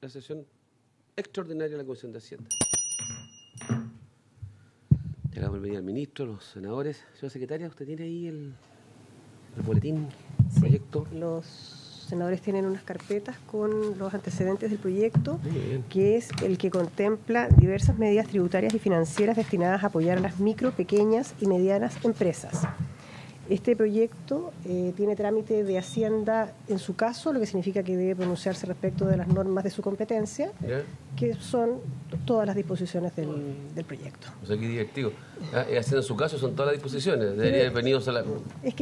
la sesión extraordinaria de la Comisión de Hacienda. Le damos la bienvenida al ministro, los senadores. Señora secretaria, ¿usted tiene ahí el boletín, Sí, proyecto? los senadores tienen unas carpetas con los antecedentes del proyecto, Muy bien. que es el que contempla diversas medidas tributarias y financieras destinadas a apoyar a las micro, pequeñas y medianas empresas. Este proyecto tiene trámite de Hacienda en su caso, lo que significa que debe pronunciarse respecto de las normas de su competencia, ¿Ya? que son todas las disposiciones del proyecto. O sea, qué directivo. Haciendo en su caso son todas las disposiciones. Debería haber venido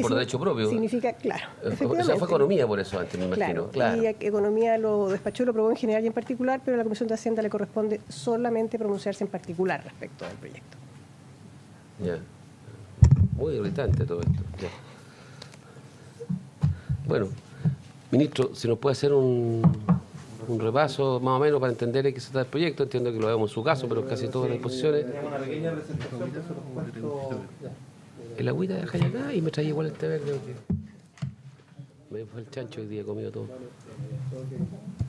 por derecho propio. Significa, claro, O efectivamente. sea, fue economía por eso antes, me imagino. Claro. Y economía lo despachó y lo aprobó en general y en particular, pero a la Comisión de Hacienda le corresponde solamente pronunciarse en particular respecto del proyecto. Ya. Muy irritante todo esto. Ya. Bueno, ministro, si nos puede hacer un repaso más o menos para entender de qué se trata el proyecto. Entiendo que lo vemos en su caso, pero casi todas las disposiciones. El agüita deja ya acá y me traía igual el té verde. Me fue el chancho hoy día, he comido todo.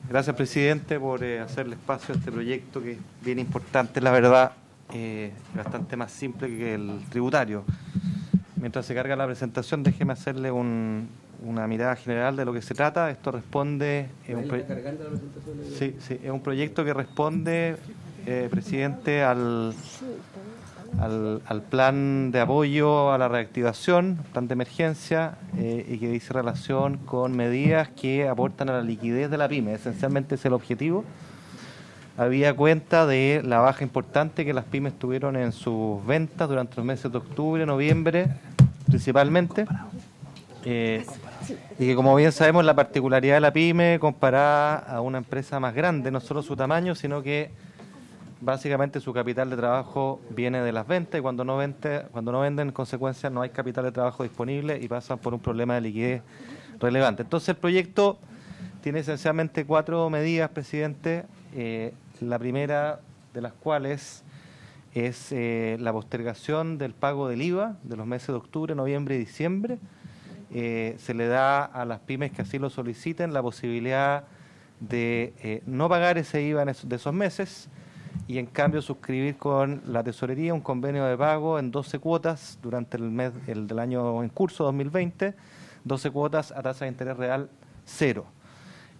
Gracias, presidente, por hacerle espacio a este proyecto que es bien importante, la verdad, bastante más simple que el tributario. Mientras se carga la presentación, déjeme hacerle una mirada general de lo que se trata. Esto responde... es un proyecto que responde, presidente, al plan de apoyo a la reactivación, plan de emergencia, y que dice relación con medidas que aportan a la liquidez de la pyme. Esencialmente es el objetivo. Había cuenta de la baja importante que las pymes tuvieron en sus ventas durante los meses de octubre, noviembre, principalmente. Y que, como bien sabemos, la particularidad de la pyme comparada a una empresa más grande, no solo su tamaño, sino que básicamente su capital de trabajo viene de las ventas, y cuando no venden, en consecuencia, no hay capital de trabajo disponible y pasan por un problema de liquidez relevante. Entonces, el proyecto tiene esencialmente 4 medidas, presidente. La primera de las cuales es la postergación del pago del IVA de los meses de octubre, noviembre y diciembre. Se le da a las pymes que así lo soliciten la posibilidad de no pagar ese IVA de esos meses y, en cambio, suscribir con la tesorería un convenio de pago en 12 cuotas durante el del año en curso, 2020, 12 cuotas a tasa de interés real 0.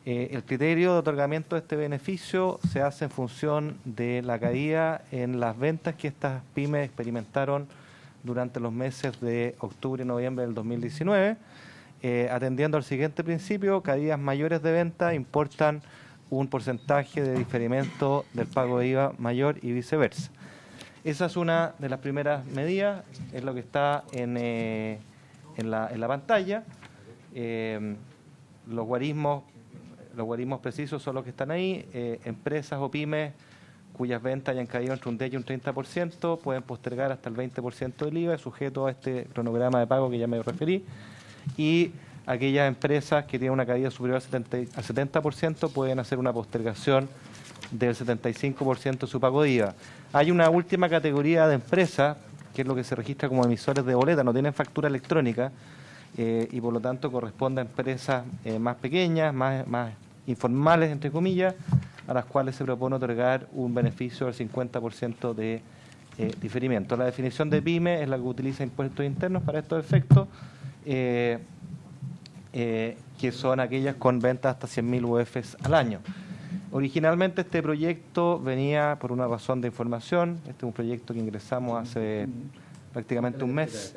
El criterio de otorgamiento de este beneficio se hace en función de la caída en las ventas que estas pymes experimentaron durante los meses de octubre y noviembre del 2019, atendiendo al siguiente principio: caídas mayores de venta importan un porcentaje de diferimiento del pago de IVA mayor y viceversa. Esa es una de las primeras medidas, es lo que está en la pantalla. Los guarismos precisos son los que están ahí. Empresas o pymes cuyas ventas hayan caído entre un 10 y un 30% pueden postergar hasta el 20% del IVA, sujeto a este cronograma de pago que ya me referí. Y aquellas empresas que tienen una caída superior al 70% pueden hacer una postergación del 75% de su pago de IVA. Hay una última categoría de empresas, que es lo que se registra como emisores de boleta, no tienen factura electrónica, y por lo tanto corresponde a empresas más pequeñas, más informales, entre comillas, a las cuales se propone otorgar un beneficio del 50% de diferimiento. La definición de pyme es la que utiliza impuestos internos para estos efectos, que son aquellas con ventas hasta 100.000 UFs al año. Originalmente este proyecto venía por una razón de información. Este es un proyecto que ingresamos hace prácticamente un mes.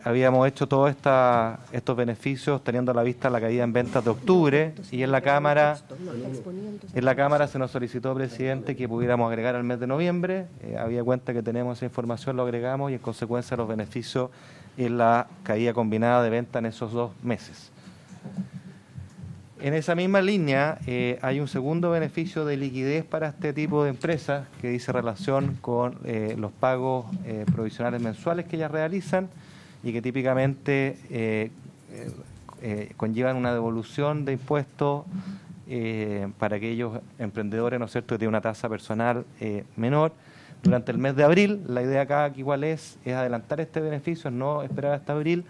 Habíamos hecho todos estos beneficios teniendo a la vista la caída en ventas de octubre, y en la Cámara se nos solicitó, presidente, que pudiéramos agregar al mes de noviembre. Había cuenta que tenemos esa información, lo agregamos, y en consecuencia los beneficios en la caída combinada de venta en esos 2 meses. En esa misma línea hay un segundo beneficio de liquidez para este tipo de empresas que dice relación con los pagos provisionales mensuales que ellas realizan y que típicamente conllevan una devolución de impuestos para aquellos emprendedores, ¿no es cierto?, que tienen una tasa personal menor. Durante el mes de abril, la idea acá que igual es adelantar este beneficio, no esperar hasta abril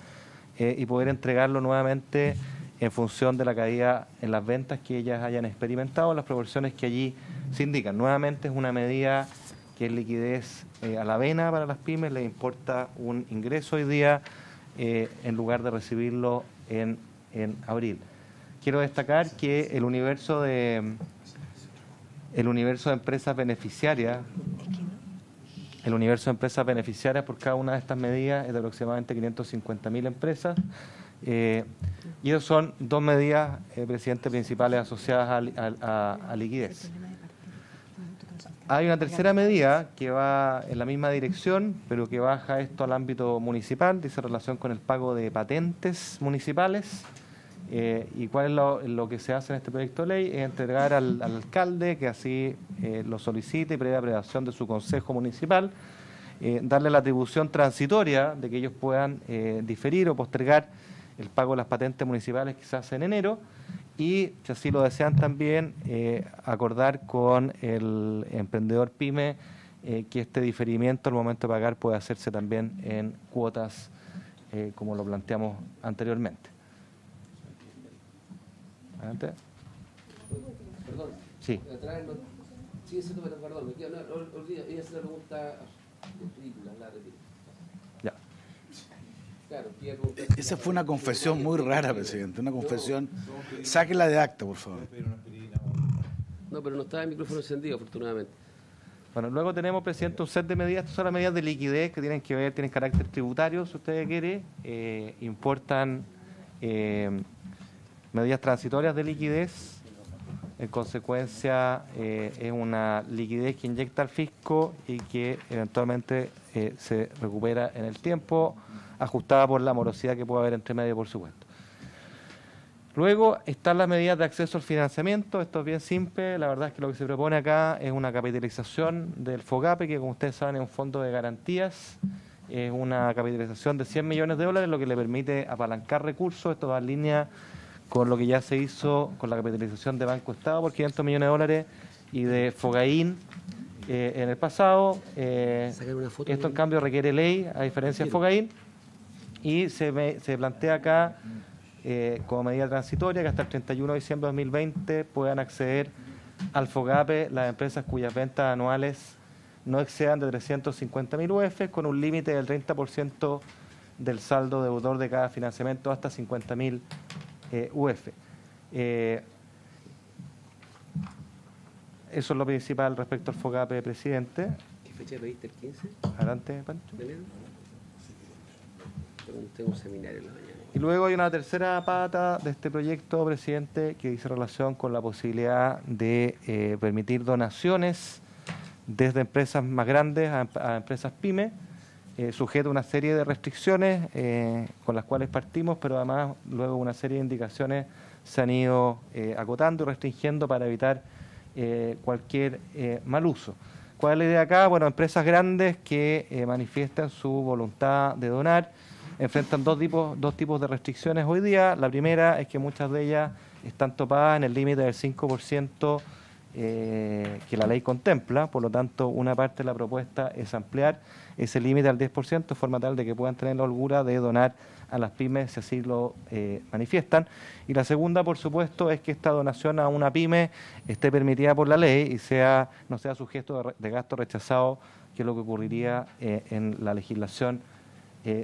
y poder entregarlo nuevamente en función de la caída en las ventas que ellas hayan experimentado, las proporciones que allí se indican. Nuevamente es una medida que es liquidez a la vena para las pymes, les importa un ingreso hoy día en lugar de recibirlo en abril. Quiero destacar que el universo de empresas beneficiarias, por cada una de estas medidas es de aproximadamente 550.000 empresas. Y esas son dos medidas, presidente, principales asociadas a liquidez. Hay una tercera medida que va en la misma dirección, pero que baja esto al ámbito municipal, dice relación con el pago de patentes municipales. ¿Y cuál es lo que se hace en este proyecto de ley? Es entregar al alcalde, que así lo solicite, previa aprobación de su consejo municipal, darle la atribución transitoria de que ellos puedan diferir o postergar el pago de las patentes municipales que se hace en enero, y si así lo desean también acordar con el emprendedor pyme que este diferimiento al momento de pagar puede hacerse también en cuotas como lo planteamos anteriormente. Adelante. Perdón. Sí. Sí, ese número, perdón. No, olvida, ella hace la pregunta ridícula, la repito. Ya. Claro, esa fue una confesión muy rara, presidente. Una confesión. Sáquela de acta, por favor. No, pero no estaba el micrófono encendido, afortunadamente. Bueno, luego tenemos, presidente, un set de medidas. Estas son las medidas de liquidez que tienen que ver, tienen carácter tributario, si usted quiere. Importan medidas transitorias de liquidez. En consecuencia, es una liquidez que inyecta al fisco y que eventualmente se recupera en el tiempo, ajustada por la morosidad que puede haber entre medio, por supuesto. Luego están las medidas de acceso al financiamiento. Esto es bien simple. La verdad es que lo que se propone acá es una capitalización del FOGAPE, que como ustedes saben es un fondo de garantías. Es una capitalización de 100 millones de dólares, lo que le permite apalancar recursos. Esto va en línea con lo que ya se hizo con la capitalización de Banco Estado por 500 millones de dólares y de Fogaín en el pasado. Esto en cambio requiere ley, a diferencia de Fogaín, y se plantea acá como medida transitoria que hasta el 31 de diciembre de 2020 puedan acceder al FOGAPE las empresas cuyas ventas anuales no excedan de 350.000 UF, con un límite del 30% del saldo deudor de cada financiamiento hasta 50.000 UF. Eso es lo principal respecto al FOGAPE, presidente. ¿Qué fecha pediste? ¿El 15? Adelante, Pancho. ¿De enero? Tengo un seminario en la mañana. Y luego hay una tercera pata de este proyecto, presidente, que dice relación con la posibilidad de permitir donaciones desde empresas más grandes a empresas pymes, sujeto a una serie de restricciones con las cuales partimos, pero además luego una serie de indicaciones se han ido acotando y restringiendo para evitar cualquier mal uso. ¿Cuál es la idea acá? Bueno, empresas grandes que manifiestan su voluntad de donar enfrentan dos tipos de restricciones hoy día. La primera es que muchas de ellas están topadas en el límite del 5% que la ley contempla, por lo tanto una parte de la propuesta es ampliar ese límite al 10% de forma tal de que puedan tener la holgura de donar a las pymes si así lo manifiestan. Y la segunda, por supuesto, es que esta donación a una pyme esté permitida por la ley y no sea sujeto de gasto rechazado, que es lo que ocurriría en la legislación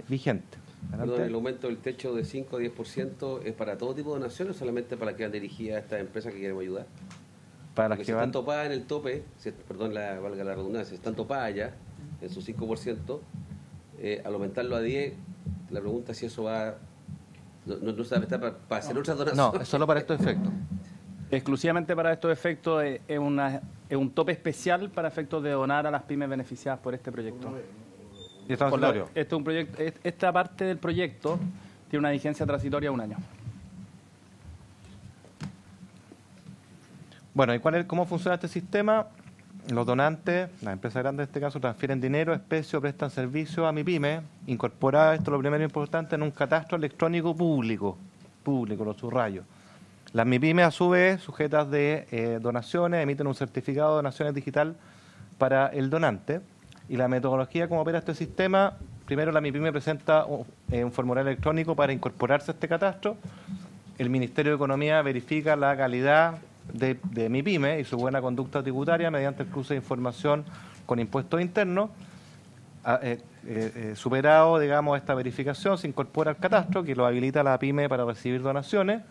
vigente. Perdón, ¿el aumento del techo de 5 a 10% es para todo tipo de donaciones o solamente para que van dirigidas a estas empresas que queremos ayudar? Para las Porque que si van están topadas en el tope, valga la redundancia, están topadas ya en su 5%, al aumentarlo a 10, la pregunta es si eso va... No sabe, está para hacer otras donaciones. No, es solo para estos efectos. Exclusivamente para estos efectos es un tope especial para efectos de donar a las pymes beneficiadas por este proyecto. ¿Y es transitorio? Esta parte del proyecto tiene una vigencia transitoria de 1 año. Bueno, ¿y cómo funciona este sistema? Los donantes, las empresas grandes en este caso, transfieren dinero, especie o prestan servicio a MIPYME, incorporada, esto es lo primero importante, en un catastro electrónico público, lo subrayo. Las MIPYME, a su vez, sujetas de donaciones, emiten un certificado de donaciones digital para el donante. Y la metodología como opera este sistema: primero la MIPYME presenta un formulario electrónico para incorporarse a este catastro. el Ministerio de Economía verifica la calidad de mi pyme y su buena conducta tributaria mediante el cruce de información con impuestos internos. Superado, digamos, esta verificación, se incorpora al catastro que lo habilita a la pyme para recibir donaciones.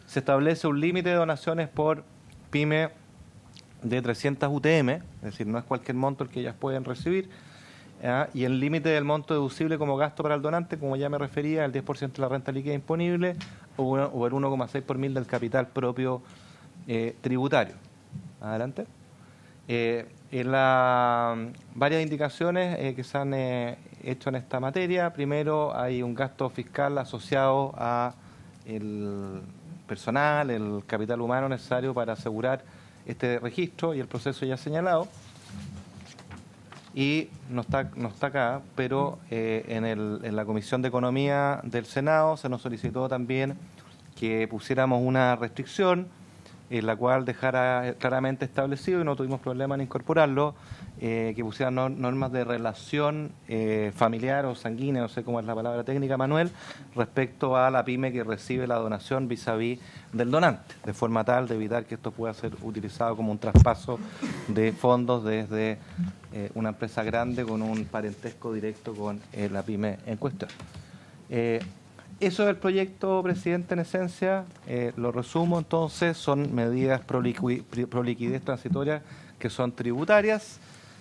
Se establece un límite de donaciones por pyme de 300 UTM, es decir, no es cualquier monto el que ellas pueden recibir, y el límite del monto deducible como gasto para el donante, como ya me refería, el 10% de la renta líquida disponible o el 1,6 por mil del capital propio tributario. Adelante. Varias indicaciones que se han hecho en esta materia. Primero, hay un gasto fiscal asociado a el personal, el capital humano necesario para asegurar este registro y el proceso ya señalado. Y no está acá, pero en la Comisión de Economía del Senado se nos solicitó también que pusiéramos una restricción en la cual dejara claramente establecido, y no tuvimos problema en incorporarlo, que pusieran normas de relación familiar o sanguínea, no sé cómo es la palabra técnica, Manuel, respecto a la pyme que recibe la donación vis-a-vis del donante, de forma tal de evitar que esto pueda ser utilizado como un traspaso de fondos desde una empresa grande con un parentesco directo con la pyme en cuestión. Eso es el proyecto, presidente, en esencia. Lo resumo, entonces, son medidas pro liquidez transitorias que son tributarias.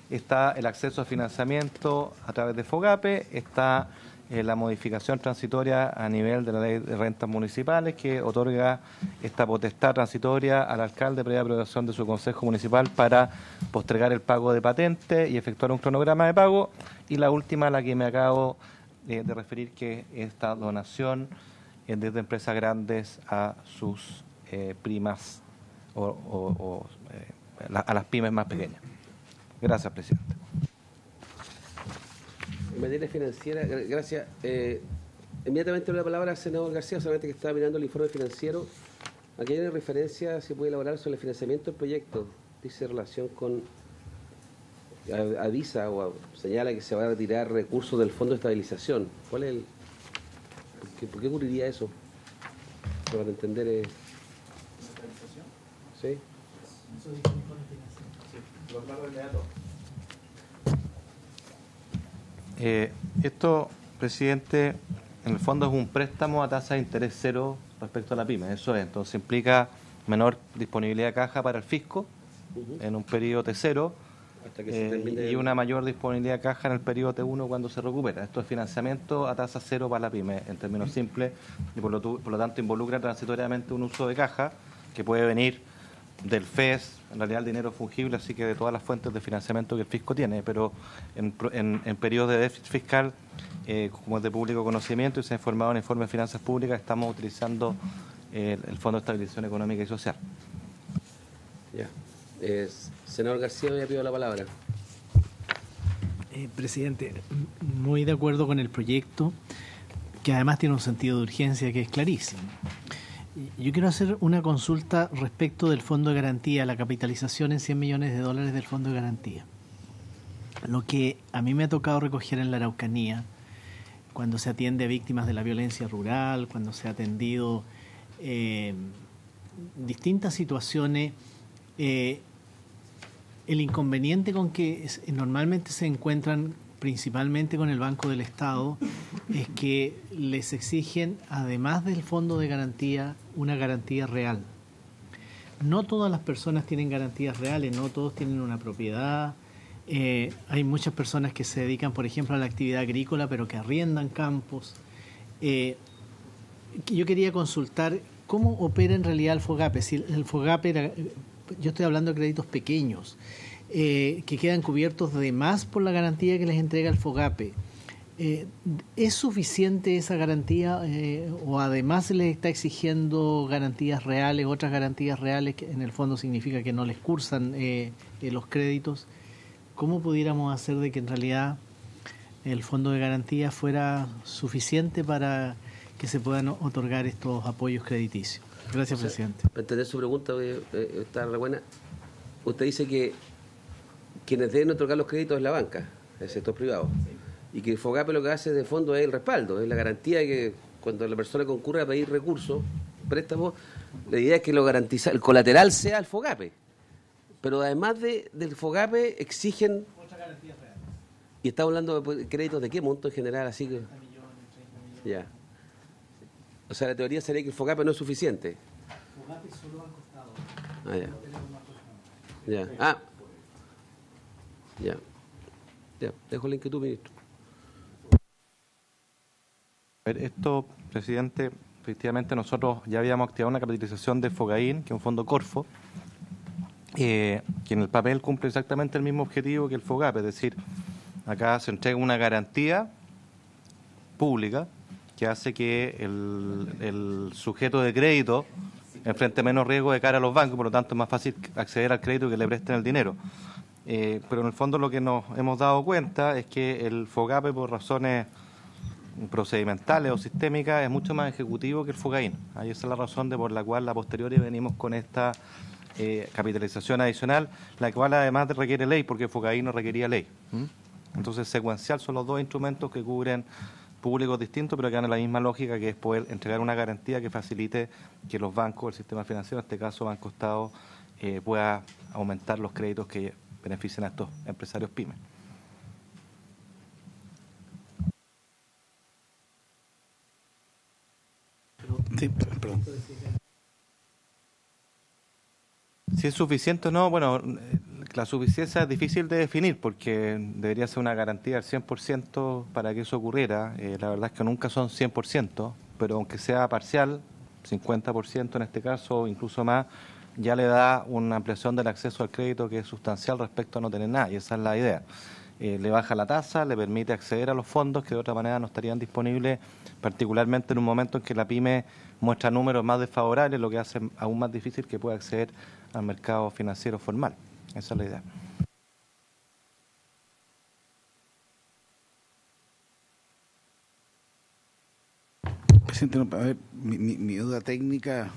Está el acceso a financiamiento a través de FOGAPE, está la modificación transitoria a nivel de la ley de rentas municipales que otorga esta potestad transitoria al alcalde previa aprobación de su consejo municipal para postergar el pago de patente y efectuar un cronograma de pago. Y la última, la que me acabo de referir, que esta donación desde empresas grandes a sus primas a las pymes más pequeñas. Gracias, presidente. En materia financiera, gracias. Inmediatamente doy la palabra al senador García, solamente que estaba mirando el informe financiero. Aquí hay una referencia, se puede elaborar sobre el financiamiento del proyecto. Dice relación con, avisa o señala que se va a retirar recursos del Fondo de Estabilización. ¿Cuál es el...? ¿Por qué ocurriría eso? Para entender... ¿Estabilización? Sí. Eso dice el informe financiero. Esto, presidente, en el fondo es un préstamo a tasa de interés cero respecto a la pyme. Eso es, entonces implica menor disponibilidad de caja para el fisco en un periodo T0 hasta que se termine y una mayor disponibilidad de caja en el periodo T1 cuando se recupera. Esto es financiamiento a tasa cero para la pyme, en términos simples, y por lo tanto involucra transitoriamente un uso de caja que puede venir del FES, en realidad el dinero fungible, así que de todas las fuentes de financiamiento que el fisco tiene, pero en periodos de déficit fiscal, como es de público conocimiento y se ha informado en el informe de finanzas públicas, estamos utilizando el Fondo de Estabilización Económica y Social. Ya. Senador García, me ha pedido la palabra. Presidente, muy de acuerdo con el proyecto, que además tiene un sentido de urgencia que es clarísimo. Yo quiero hacer una consulta respecto del Fondo de Garantía, la capitalización en $100 millones del Fondo de Garantía. Lo que a mí me ha tocado recoger en la Araucanía, cuando se atiende a víctimas de la violencia rural, cuando se ha atendido distintas situaciones, el inconveniente con que normalmente se encuentran principalmente con el Banco del Estado, es que les exigen, además del fondo de garantía, una garantía real. No todas las personas tienen garantías reales, no todos tienen una propiedad. Hay muchas personas que se dedican, por ejemplo, a la actividad agrícola, pero que arriendan campos. Yo quería consultar cómo opera en realidad el FOGAPE. Si el FOGAPE, yo estoy hablando de créditos pequeños, que quedan cubiertos de más por la garantía que les entrega el FOGAPE. ¿Es suficiente esa garantía o además se les está exigiendo garantías reales, otras garantías reales que en el fondo significa que no les cursan los créditos? ¿Cómo pudiéramos hacer de que en realidad el fondo de garantía fuera suficiente para que se puedan otorgar estos apoyos crediticios? Gracias, presidente. Para entender su pregunta, está re buena. Usted dice que quienes deben otorgar los créditos es la banca, el sector privado. Sí. Y que el FOGAPE lo que hace de fondo es el respaldo, es la garantía de que cuando la persona concurre a pedir recursos, préstamo, la idea es que lo garantiza, el colateral sea el FOGAPE. Pero además del FOGAPE exigen... Otra garantía real. Y estamos hablando de créditos de qué monto en general, así que... 30 millones. Ya. O sea, la teoría sería que el FOGAPE no es suficiente. FOGAPE solo han costado. Ah, ya. Ya. Ah. Ya. Ya. Dejo la inquietud, ministro. A ver, esto, presidente, efectivamente nosotros ya habíamos activado una capitalización de FOGAIN, que es un fondo Corfo, que en el papel cumple exactamente el mismo objetivo que el FOGAPE, es decir, acá se entrega una garantía pública que hace que el sujeto de crédito enfrente menos riesgo de cara a los bancos, por lo tanto es más fácil acceder al crédito que le presten el dinero. Pero en el fondo lo que nos hemos dado cuenta es que el FOGAPE, por razones procedimentales o sistémicas, es mucho más ejecutivo que el FOGAIN. Ahí esa es la razón por la cual a posteriori venimos con esta capitalización adicional, la cual además requiere ley, porque FOGAIN no requería ley. Entonces, secuencial son los dos instrumentos que cubren públicos distintos, pero que dan la misma lógica, que es poder entregar una garantía que facilite que los bancos, el sistema financiero, en este caso Banco Estado, pueda aumentar los créditos que beneficien a estos empresarios pymes. Sí, perdón. Si es suficiente o no, bueno, la suficiencia es difícil de definir porque debería ser una garantía del 100% para que eso ocurriera. La verdad es que nunca son 100%, pero aunque sea parcial, 50% en este caso, incluso más, ya le da una ampliación del acceso al crédito que es sustancial respecto a no tener nada, y esa es la idea. Le baja la tasa, le permite acceder a los fondos que de otra manera no estarían disponibles, particularmente en un momento en que la pyme muestra números más desfavorables, lo que hace aún más difícil que pueda acceder al mercado financiero formal. Esa es la idea. Presidente, a ver, mi duda técnica,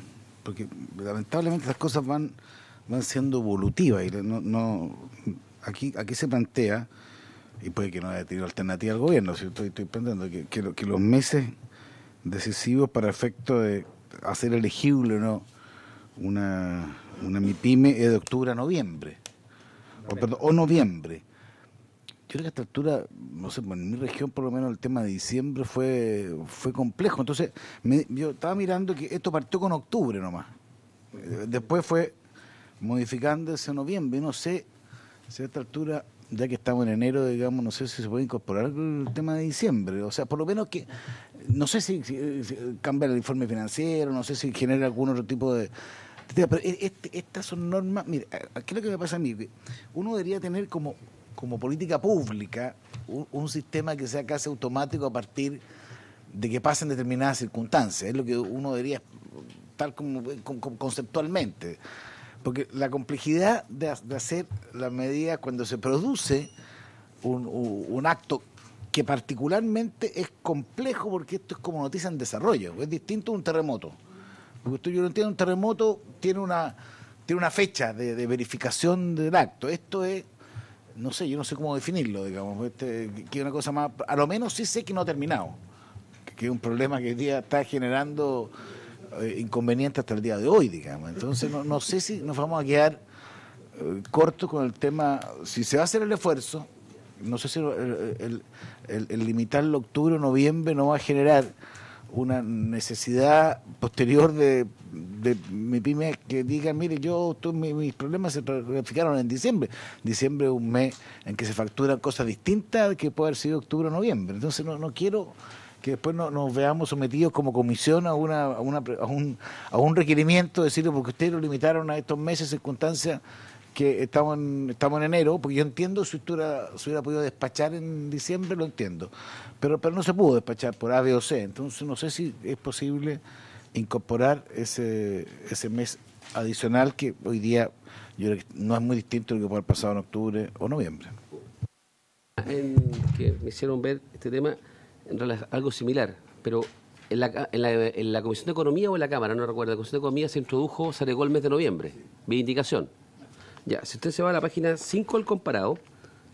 porque lamentablemente las cosas van siendo evolutivas y aquí se plantea, y puede que no haya tenido alternativa al gobierno, si estoy planteando que los meses decisivos para efecto de hacer elegible o no una MIPYME es de octubre a noviembre, o noviembre. Yo creo que a esta altura, no sé, en mi región por lo menos el tema de diciembre fue complejo. Entonces, yo estaba mirando que esto partió con octubre nomás. Después fue modificándose a noviembre. No sé si a esta altura, ya que estamos en enero, digamos, no sé si se puede incorporar el tema de diciembre. O sea, por lo menos que, no sé si cambia el informe financiero, no sé si genera algún otro tipo de... Pero estas son normas... Mira, ¿qué es lo que me pasa a mí? Uno debería tener como política pública un sistema que sea casi automático a partir de que pasen determinadas circunstancias. Es lo que uno debería, tal como conceptualmente. Porque la complejidad de hacer las medidas cuando se produce un acto que particularmente es complejo, porque esto es como noticia en desarrollo, es distinto a un terremoto. Porque yo no entiendo, un terremoto tiene una fecha de verificación del acto. Esto es, no sé, yo no sé cómo definirlo, digamos, que es una cosa más, a lo menos sí sé que no ha terminado, que es un problema que hoy día está generando inconvenientes hasta el día de hoy, digamos. Entonces no sé si nos vamos a quedar cortos con el tema, si se va a hacer el esfuerzo, no sé si el limitarlo a octubre o noviembre no va a generar una necesidad posterior de mi pyme que diga, mire, mis problemas se verificaron en diciembre. Diciembre es un mes en que se facturan cosas distintas que puede haber sido octubre o noviembre. Entonces no quiero que después nos veamos sometidos como comisión a un requerimiento, decirle, porque ustedes lo limitaron a estos meses, circunstancias que estamos en enero, porque yo entiendo si hubiera podido despachar en diciembre, lo entiendo, pero no se pudo despachar por A, B o C. Entonces no sé si es posible incorporar ese mes adicional que hoy día yo creo que no es muy distinto de lo que puede haber pasado en octubre o noviembre. Que me hicieron ver este tema en realidad algo similar, pero en la Comisión de Economía o en la Cámara, no recuerdo, la Comisión de Economía se introdujo, se agregó el mes de noviembre, vía indicación. Ya, si usted se va a la página 5 del comparado,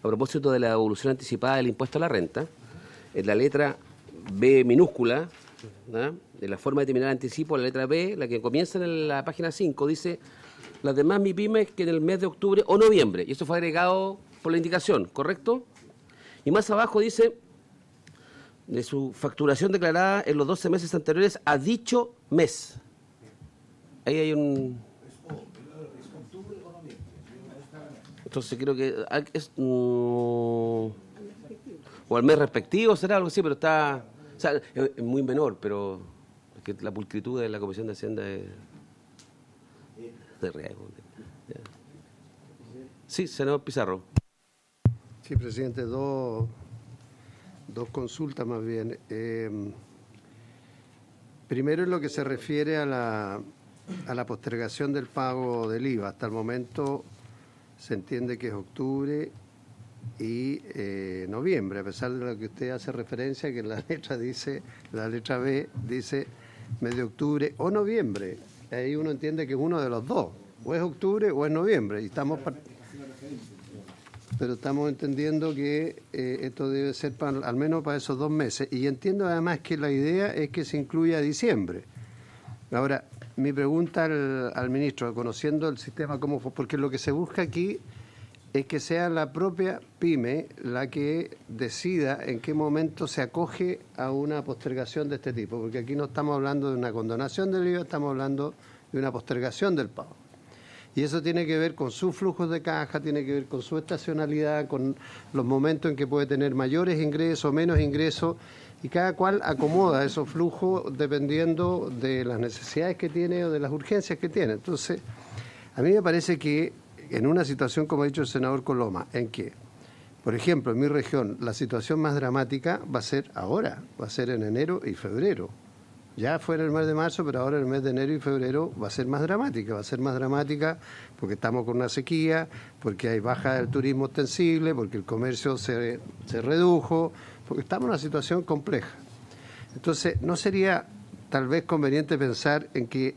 a propósito de la devolución anticipada del impuesto a la renta, en la letra B minúscula ¿ah? De la forma de determinar anticipo, la letra B, la que comienza en la página 5, dice las demás MIPYMES que en el mes de octubre o noviembre, y esto fue agregado por la indicación, ¿correcto? Y más abajo dice de su facturación declarada en los 12 meses anteriores a dicho mes. Ahí hay un... Entonces creo que es... o al mes respectivo será algo así, pero está... O sea, es muy menor, pero es que la pulcritud de la Comisión de Hacienda es de riesgo. Sí, senador Pizarro. Sí, presidente, dos consultas más bien. Primero, en lo que se refiere a la postergación del pago del IVA. Hasta el momento se entiende que es octubre y noviembre, a pesar de lo que usted hace referencia, que en la letra B dice mes de octubre o noviembre. Ahí uno entiende que es uno de los dos, o es octubre o es noviembre, y pero estamos entendiendo que esto debe ser al menos para esos 2 meses, y entiendo además que la idea es que se incluya diciembre. Ahora, mi pregunta al ministro, conociendo el sistema, cómo fue, porque lo que se busca aquí es que sea la propia PYME la que decida en qué momento se acoge a una postergación de este tipo, porque aquí no estamos hablando de una condonación del IVA, estamos hablando de una postergación del pago. Y eso tiene que ver con sus flujos de caja, tiene que ver con su estacionalidad, con los momentos en que puede tener mayores ingresos, menos ingresos, y cada cual acomoda esos flujos dependiendo de las necesidades que tiene o de las urgencias que tiene. Entonces, a mí me parece que en una situación, como ha dicho el senador Coloma, en que, por ejemplo, en mi región, la situación más dramática va a ser ahora, va a ser en enero y febrero. Ya fue en el mes de marzo, pero ahora en el mes de enero y febrero va a ser más dramática porque estamos con una sequía, porque hay baja del turismo ostensible, porque el comercio se redujo, porque estamos en una situación compleja. Entonces, ¿no sería tal vez conveniente pensar en que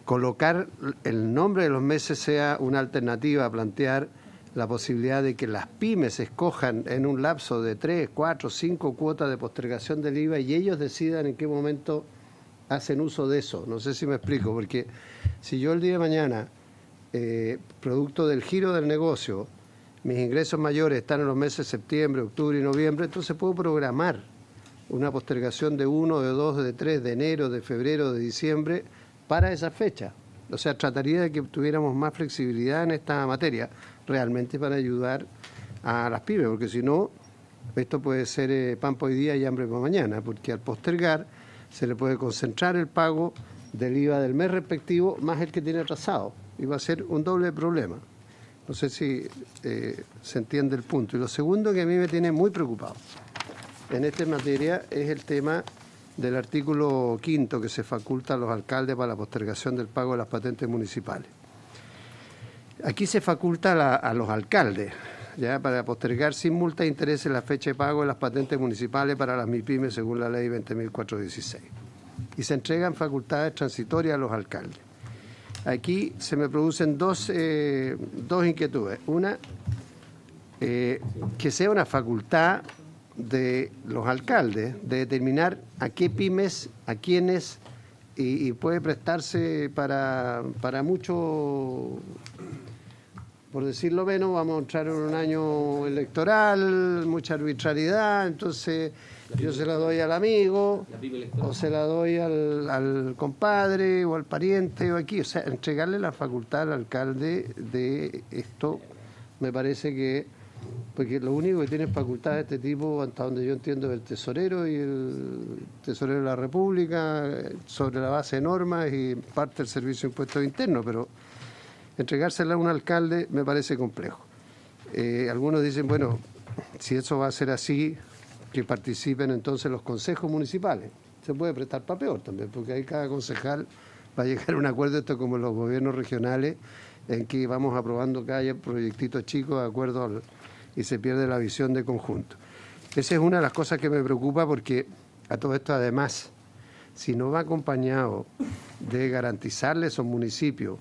colocar el nombre de los meses sea una alternativa a plantear la posibilidad de que las pymes escojan en un lapso de 3, 4, 5 cuotas de postergación del IVA y ellos decidan en qué momento hacen uso de eso? No sé si me explico, porque si yo el día de mañana, producto del giro del negocio, mis ingresos mayores están en los meses de septiembre, octubre y noviembre, entonces puedo programar una postergación de 1, de 2, de 3, de enero, de febrero, de diciembre, para esa fecha. O sea, trataría de que tuviéramos más flexibilidad en esta materia, realmente para ayudar a las pymes, porque si no, esto puede ser pan por hoy día y hambre por mañana, porque al postergar se le puede concentrar el pago del IVA del mes respectivo más el que tiene atrasado, y va a ser un doble problema. No sé si se entiende el punto. Y lo segundo que a mí me tiene muy preocupado en esta materia es el tema del artículo 5 que se faculta a los alcaldes para la postergación del pago de las patentes municipales. Aquí se faculta a los alcaldes ya para postergar sin multa e intereses la fecha de pago de las patentes municipales para las MIPYMES según la ley 20.416. Y se entregan facultades transitorias a los alcaldes. Aquí se me producen dos inquietudes. Una, que sea una facultad de los alcaldes de determinar a qué pymes, a quiénes, y puede prestarse para mucho, por decirlo menos, vamos a entrar en un año electoral, mucha arbitrariedad, entonces yo se la doy al amigo, o se la doy al compadre, o al pariente, o aquí, o sea, entregarle la facultad al alcalde de esto, me parece que porque lo único que tiene facultad de este tipo, hasta donde yo entiendo, es el tesorero y el tesorero de la República, sobre la base de normas y parte del Servicio de Impuestos Internos, pero entregársela a un alcalde me parece complejo. Algunos dicen, bueno, si eso va a ser así, que participen entonces los consejos municipales. Se puede prestar para peor también, porque ahí cada concejal va a llegar a un acuerdo, esto como en los gobiernos regionales, en que vamos aprobando cada proyectito chico de acuerdo y se pierde la visión de conjunto. Esa es una de las cosas que me preocupa, porque a todo esto, además, si no va acompañado de garantizarle a esos municipios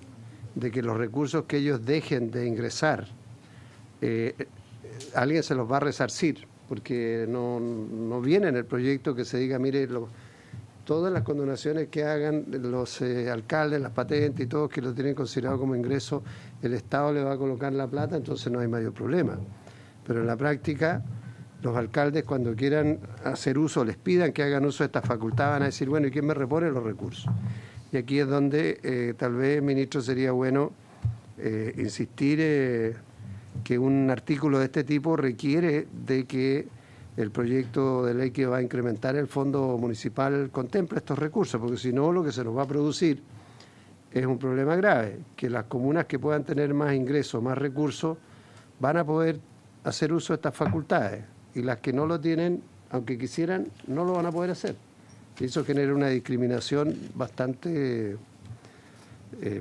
de que los recursos que ellos dejen de ingresar, alguien se los va a resarcir, porque no viene en el proyecto que se diga, mire, todas las condonaciones que hagan los alcaldes, las patentes y todos que lo tienen considerado como ingreso, el Estado le va a colocar la plata, entonces no hay mayor problema. Pero en la práctica, los alcaldes cuando quieran hacer uso, les pidan que hagan uso de esta facultad, van a decir, bueno, ¿y quién me repone los recursos? Y aquí es donde tal vez, ministro, sería bueno insistir que un artículo de este tipo requiere de que el proyecto de ley que va a incrementar el fondo municipal contemple estos recursos, porque si no, lo que se nos va a producir es un problema grave, que las comunas que puedan tener más ingresos, más recursos, van a poder hacer uso de estas facultades, y las que no lo tienen, aunque quisieran, no lo van a poder hacer. Y eso genera una discriminación bastante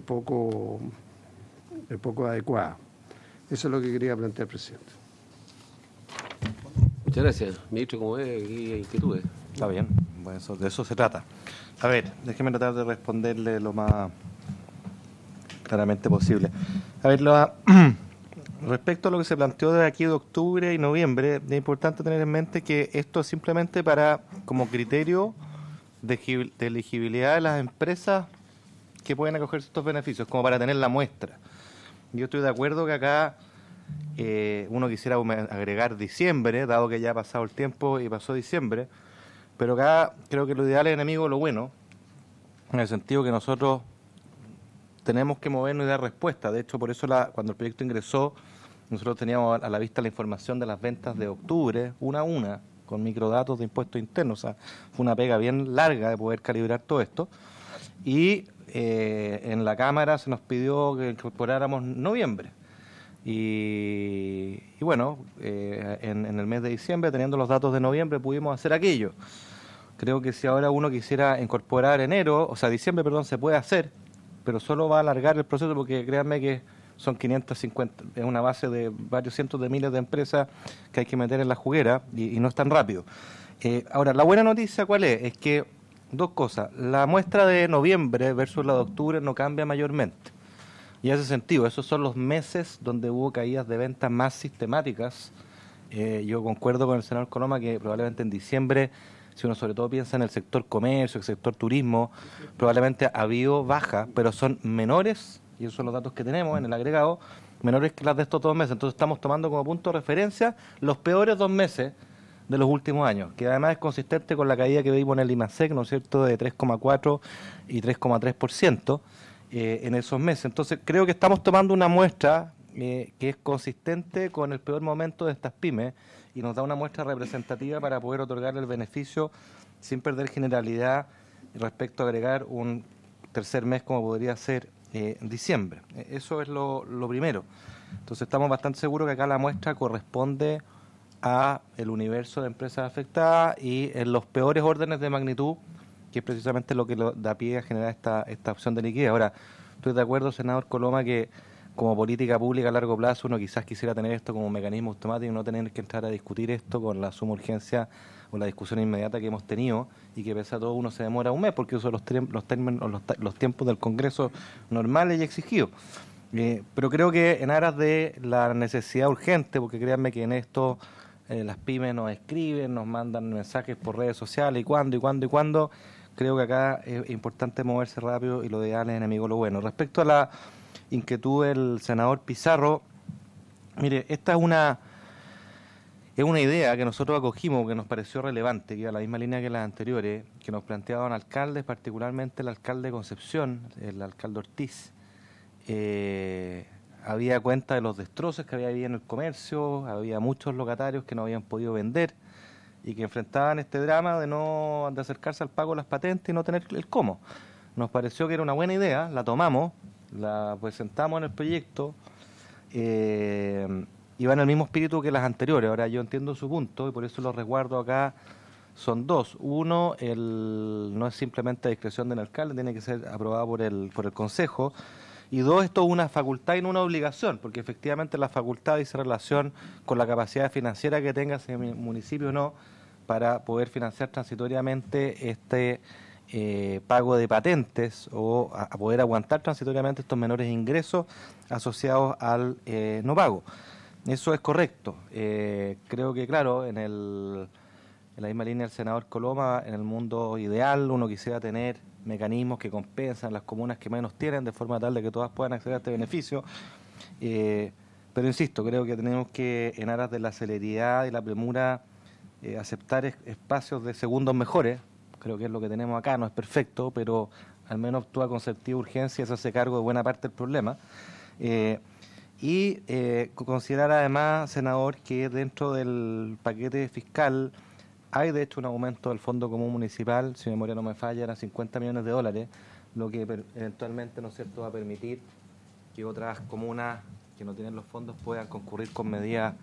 poco adecuada. Eso es lo que quería plantear, presidente. Muchas gracias. Ministro, ¿cómo ve? Aquí hay inquietudes. Está bien, bueno, de eso se trata. A ver, déjeme tratar de responderle lo más claramente posible. A ver, respecto a lo que se planteó de aquí de octubre y noviembre, es importante tener en mente que esto es simplemente como criterio de elegibilidad de las empresas que pueden acoger estos beneficios, como para tener la muestra. Yo estoy de acuerdo que acá uno quisiera agregar diciembre, dado que ya ha pasado el tiempo y pasó diciembre, pero acá creo que lo ideal es enemigo lo bueno, en el sentido que nosotros tenemos que movernos y dar respuesta. De hecho, por eso cuando el proyecto ingresó, nosotros teníamos a la vista la información de las ventas de octubre, una a una, con microdatos de impuestos internos. O sea, fue una pega bien larga de poder calibrar todo esto. Y en la Cámara se nos pidió que incorporáramos noviembre. Y bueno, en el mes de diciembre, teniendo los datos de noviembre, pudimos hacer aquello. Creo que si ahora uno quisiera incorporar diciembre, se puede hacer, pero solo va a alargar el proceso, porque créanme que son 550, es una base de varios cientos de miles de empresas que hay que meter en la juguera y no es tan rápido. Ahora, la buena noticia, ¿cuál es? Es que dos cosas. La muestra de noviembre versus la de octubre no cambia mayormente. Y en ese sentido, esos son los meses donde hubo caídas de ventas más sistemáticas. Yo concuerdo con el senador Coloma que probablemente en diciembre, si uno sobre todo piensa en el sector comercio, el sector turismo, probablemente ha habido bajas, pero son menores, y esos son los datos que tenemos en el agregado, menores que las de estos 2 meses. Entonces estamos tomando como punto de referencia los peores 2 meses de los últimos años, que además es consistente con la caída que vimos en el IMASEC, ¿no es cierto?, de 3,4 y 3,3% en esos meses. Entonces creo que estamos tomando una muestra que es consistente con el peor momento de estas pymes y nos da una muestra representativa para poder otorgarle el beneficio sin perder generalidad respecto a agregar un tercer mes como podría ser diciembre. Eso es lo primero. Entonces estamos bastante seguros que acá la muestra corresponde a el universo de empresas afectadas y en los peores órdenes de magnitud, que es precisamente lo que da pie a generar esta opción de liquidez. Ahora, estoy de acuerdo, senador Coloma, que como política pública a largo plazo uno quizás quisiera tener esto como un mecanismo automático y no tener que entrar a discutir esto con la suma urgencia o la discusión inmediata que hemos tenido, y que pese a todo uno se demora un mes porque son los tiempos del Congreso normales y exigidos. Pero creo que en aras de la necesidad urgente, porque créanme que en esto las pymes nos escriben, nos mandan mensajes por redes sociales, y cuándo, creo que acá es importante moverse rápido y lo ideal es enemigo lo bueno. Respecto a la inquietud del senador Pizarro, mire, esta es una idea que nosotros acogimos, que nos pareció relevante, que iba a la misma línea que las anteriores, que nos planteaban alcaldes, particularmente el alcalde de Concepción, el alcalde Ortiz. Había cuenta de los destrozos que había en el comercio, había muchos locatarios que no habían podido vender y que enfrentaban este drama de acercarse al pago de las patentes y no tener el cómo. Nos pareció que era una buena idea, la tomamos, la presentamos en el proyecto, y va en el mismo espíritu que las anteriores. Ahora yo entiendo su punto y por eso los resguardo acá son dos. Uno, no es simplemente a discreción del alcalde, tiene que ser aprobado por el Consejo. Y dos, esto es una facultad y no una obligación, porque efectivamente la facultad dice relación con la capacidad financiera que tenga ese municipio o no para poder financiar transitoriamente este pago de patentes o a poder aguantar transitoriamente estos menores ingresos asociados al no pago. Eso es correcto. Creo que, claro, en en la misma línea del senador Coloma, en el mundo ideal uno quisiera tener mecanismos que compensan las comunas que menos tienen, de forma tal de que todas puedan acceder a este beneficio. Pero insisto, creo que tenemos que, en aras de la celeridad y la premura, aceptar espacios de segundos mejores. Creo que es lo que tenemos acá, no es perfecto, pero al menos actúa con sentido de urgencia y se hace cargo de buena parte del problema. Considerar además, senador, que dentro del paquete fiscal hay de hecho un aumento del Fondo Común Municipal, si mi memoria no me falla, eran 50 millones de dólares, lo que eventualmente, ¿no es cierto?, va a permitir que otras comunas que no tienen los fondos puedan concurrir con medidas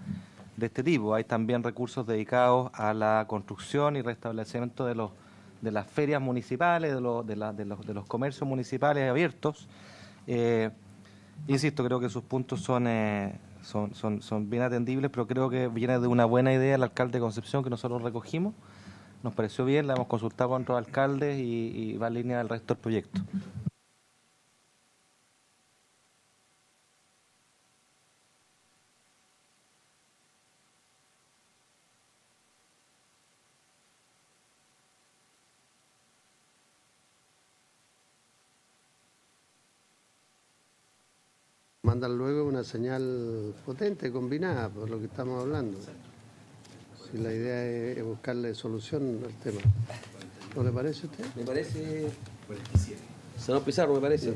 de este tipo. Hay también recursos dedicados a la construcción y restablecimiento de las ferias municipales, de los comercios municipales abiertos. Insisto, creo que sus puntos son bien atendibles, pero creo que viene de una buena idea el alcalde de Concepción que nosotros recogimos. Nos pareció bien, la hemos consultado con otros alcaldes y va en línea del resto del proyecto. Mandan luego una señal potente, combinada, por lo que estamos hablando. Si la idea es buscarle solución al tema. ¿No le parece a usted? Me parece... Senador Pizarro, me parece.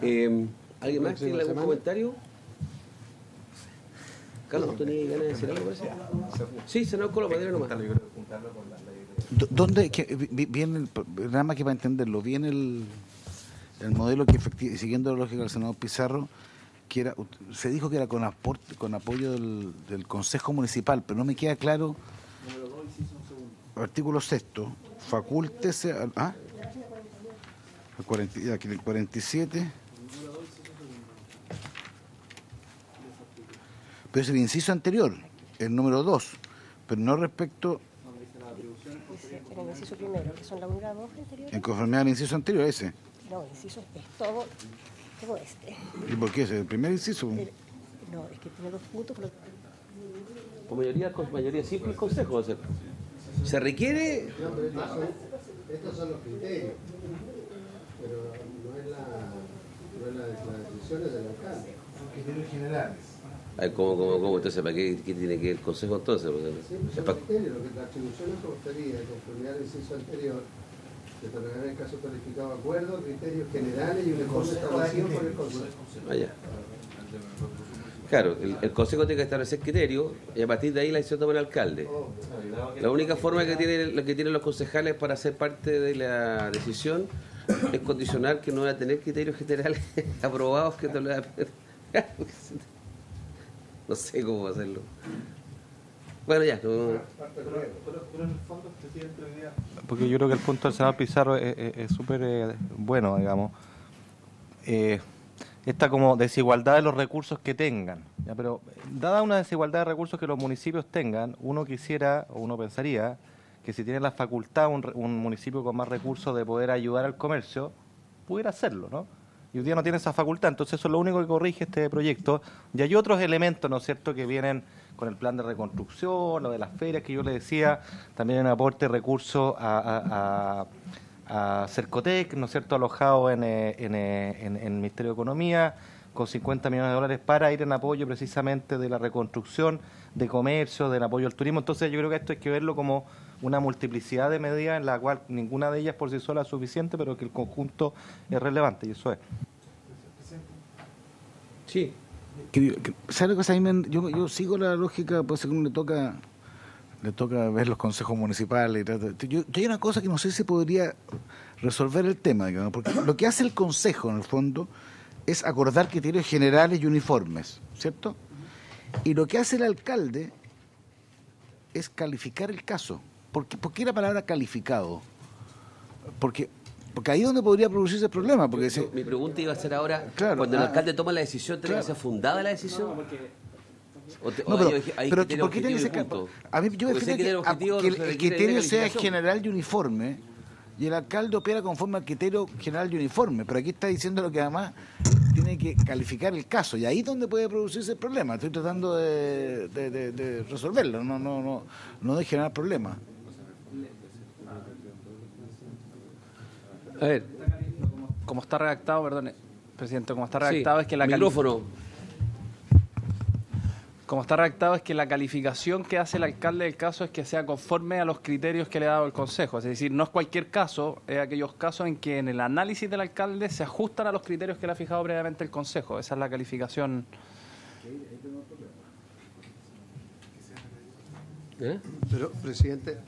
¿Alguien más tiene algún comentario? Carlos, ¿tenía ganas de decir algo, parece? Sí, senador Coloma, dale nomás. ¿Dónde viene, nada más que para entenderlo, viene el modelo que siguiendo la lógica del senador Pizarro, que se dijo que era con apoyo del Consejo Municipal, pero no me queda claro. Artículo 6º, facúltese el 47. Pero es el inciso anterior, el número 2, pero no respecto. En el inciso primero, que son la unidad 2 anterior. En conformidad al inciso anterior, ese. No, el inciso es todo este. ¿Y por qué ese? ¿El primer inciso? No, es que tiene 2 puntos. Por mayoría simple el consejo, ¿no? Se requiere... No, pero estos son los criterios, pero no es las decisiones del alcalde. Son criterios generales. Ay, ¿Cómo entonces? ¿Para qué tiene que ir el consejo entonces? Sí, son los criterios, lo que la atribución es conferida de conformidad al inciso anterior. Se otorgará en caso calificado de acuerdo, criterios generales y un informe establecido por el consejo. Vaya. Claro, el consejo tiene que establecer criterios y a partir de ahí la decisión toma el alcalde. La única forma que tienen los concejales para ser parte de la decisión es condicionar que no va a tener criterios generales aprobados que te lo va a pedir. No sé cómo hacerlo. Bueno, ya. Porque yo creo que el punto del senador Pizarro es súper bueno, digamos. Esta como desigualdad de los recursos que tengan. ¿Ya? Pero dada una desigualdad de recursos que los municipios tengan, uno quisiera, o uno pensaría, que si tiene la facultad un municipio con más recursos de poder ayudar al comercio, pudiera hacerlo, ¿no? Y hoy día no tiene esa facultad, entonces eso es lo único que corrige este proyecto. Y hay otros elementos, ¿no es cierto?, que vienen con el plan de reconstrucción, lo de las ferias que yo le decía, también un aporte de recursos a Cercotec, ¿no es cierto?, alojado en el Ministerio de Economía, con 50 millones de dólares para ir en apoyo precisamente de la reconstrucción, de comercio, del apoyo al turismo. Entonces yo creo que esto hay que verlo como una multiplicidad de medidas en la cual ninguna de ellas por sí sola es suficiente, pero que el conjunto es relevante, y eso es. Sí. ¿Sabe lo que yo sigo la lógica, pues según le toca ver los consejos municipales? Yo hay una cosa que no sé si podría resolver el tema, digamos, porque lo que hace el consejo, en el fondo, es acordar criterios generales y uniformes, ¿cierto? Y lo que hace el alcalde es calificar el caso. ¿Por qué la palabra calificado? Porque ahí es donde podría producirse el problema. Porque Mi pregunta iba a ser ahora, claro, cuando el alcalde toma la decisión, ¿tiene que ser fundada la decisión? Pero ¿por qué tiene que ser? A mí yo prefiero que el criterio sea general y uniforme, y el alcalde opera conforme al criterio general y uniforme. Pero aquí está diciendo lo que además tiene que calificar el caso, y ahí es donde puede producirse el problema. Estoy tratando de resolverlo, no de generar problemas. A ver, Como está redactado, perdón, presidente, como está redactado sí, es que la micrófono. Como está redactado es que la calificación que hace el alcalde del caso es que sea conforme a los criterios que le ha dado el Consejo. Es decir, no es cualquier caso, es aquellos casos en que en el análisis del alcalde se ajustan a los criterios que le ha fijado previamente el Consejo. Esa es la calificación. Pero, presidente,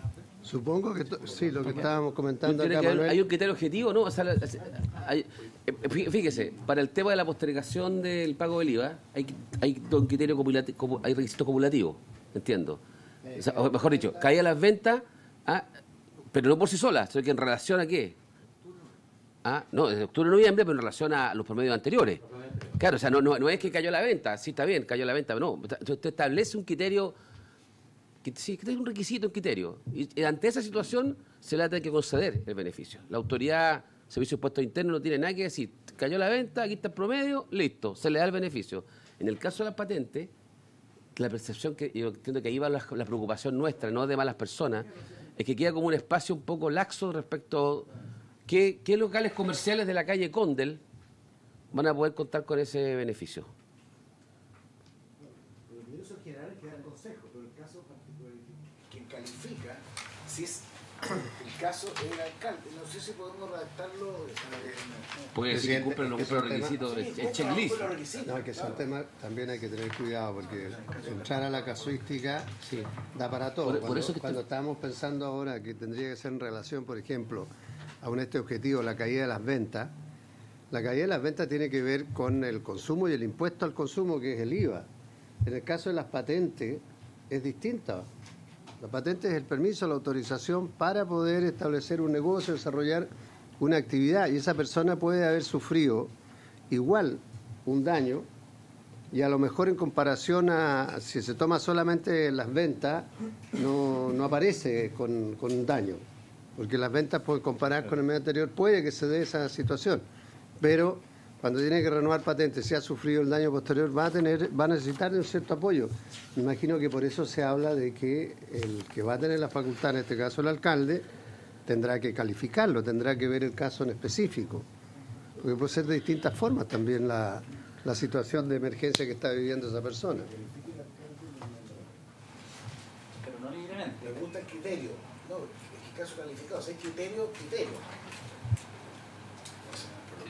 supongo que sí, lo que estábamos comentando Tiene acá, que haber- Manuel. hay un criterio objetivo, ¿no? O sea, fíjese, para el tema de la postergación del pago del IVA, hay un criterio cumulativo, hay requisitos cumulativos, entiendo. O sea, o mejor dicho, caía las ventas, pero no por sí solas, sino que en relación a qué. No, desde octubre a noviembre, pero en relación a los promedios anteriores. Claro, o sea, no es que cayó la venta, sí está bien, cayó la venta, pero no. Usted establece un criterio. Sí, que es un requisito, un criterio. Y ante esa situación se le va a tener que conceder el beneficio. La autoridad, Servicio de Impuestos Internos, no tiene nada que decir. Cayó la venta, aquí está el promedio, listo, se le da el beneficio. En el caso de las patentes, la percepción que yo entiendo que ahí va la preocupación nuestra, no de malas personas, es que queda como un espacio un poco laxo respecto a qué locales comerciales de la calle Condel van a poder contar con ese beneficio. Califica si es el caso del alcalde. No sé si podemos redactarlo. Porque si Presidente, cumplen los requisitos, el checklist. No, que son temas, también hay que tener cuidado, porque entrar a la casuística Sí. da para todo. Por eso que cuando estábamos pensando ahora que tendría que ser en relación, por ejemplo, a este objetivo, la caída de las ventas, la caída de las ventas tiene que ver con el consumo y el impuesto al consumo, que es el IVA. En el caso de las patentes es distinta. La patente es el permiso, la autorización para poder establecer un negocio, desarrollar una actividad, y esa persona puede haber sufrido igual un daño, y a lo mejor en comparación a si se toma solamente las ventas, no aparece con un daño, porque las ventas, por comparar con el mes anterior, puede que se dé esa situación, pero cuando tiene que renovar patente, si ha sufrido el daño posterior, va a necesitar un cierto apoyo. Me imagino que por eso se habla de que el que va a tener la facultad, en este caso el alcalde, tendrá que calificarlo, tendrá que ver el caso en específico, porque puede ser de distintas formas también la situación de emergencia que está viviendo esa persona. Pero no libremente. Me gusta el criterio. No, es que caso calificado. O sea, criterio.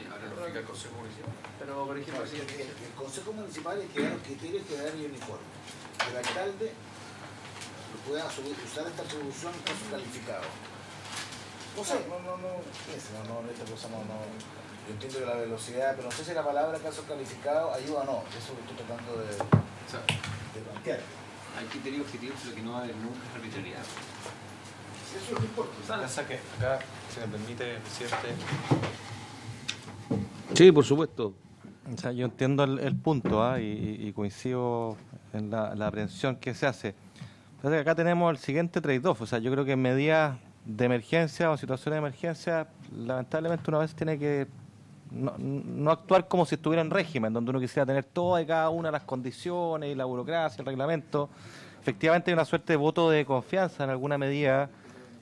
Ahora lo explica el Consejo Municipal. Pero, por ejemplo, El Consejo Municipal hay que dar los criterios que dar el uniforme. El alcalde lo puede usar esta atribución en caso calificado. No sé, esta cosa no. Yo entiendo que la velocidad, pero no sé si la palabra caso calificado ayuda o no. Eso lo estoy tratando de plantear. Hay criterios objetivos, pero que no va a haber nunca arbitrariedad. Eso es lo que importa. Pasa que acá, si me permite, presidente. Sí, por supuesto. O sea, yo entiendo el punto y coincido en la aprehensión que se hace. Pasa que acá tenemos el siguiente trade-off. O sea, yo creo que en medidas de emergencia o situaciones de emergencia, lamentablemente una vez tiene que no actuar como si estuviera en régimen, donde uno quisiera tener todas y cada una de las condiciones y la burocracia, el reglamento. Efectivamente hay una suerte de voto de confianza en alguna medida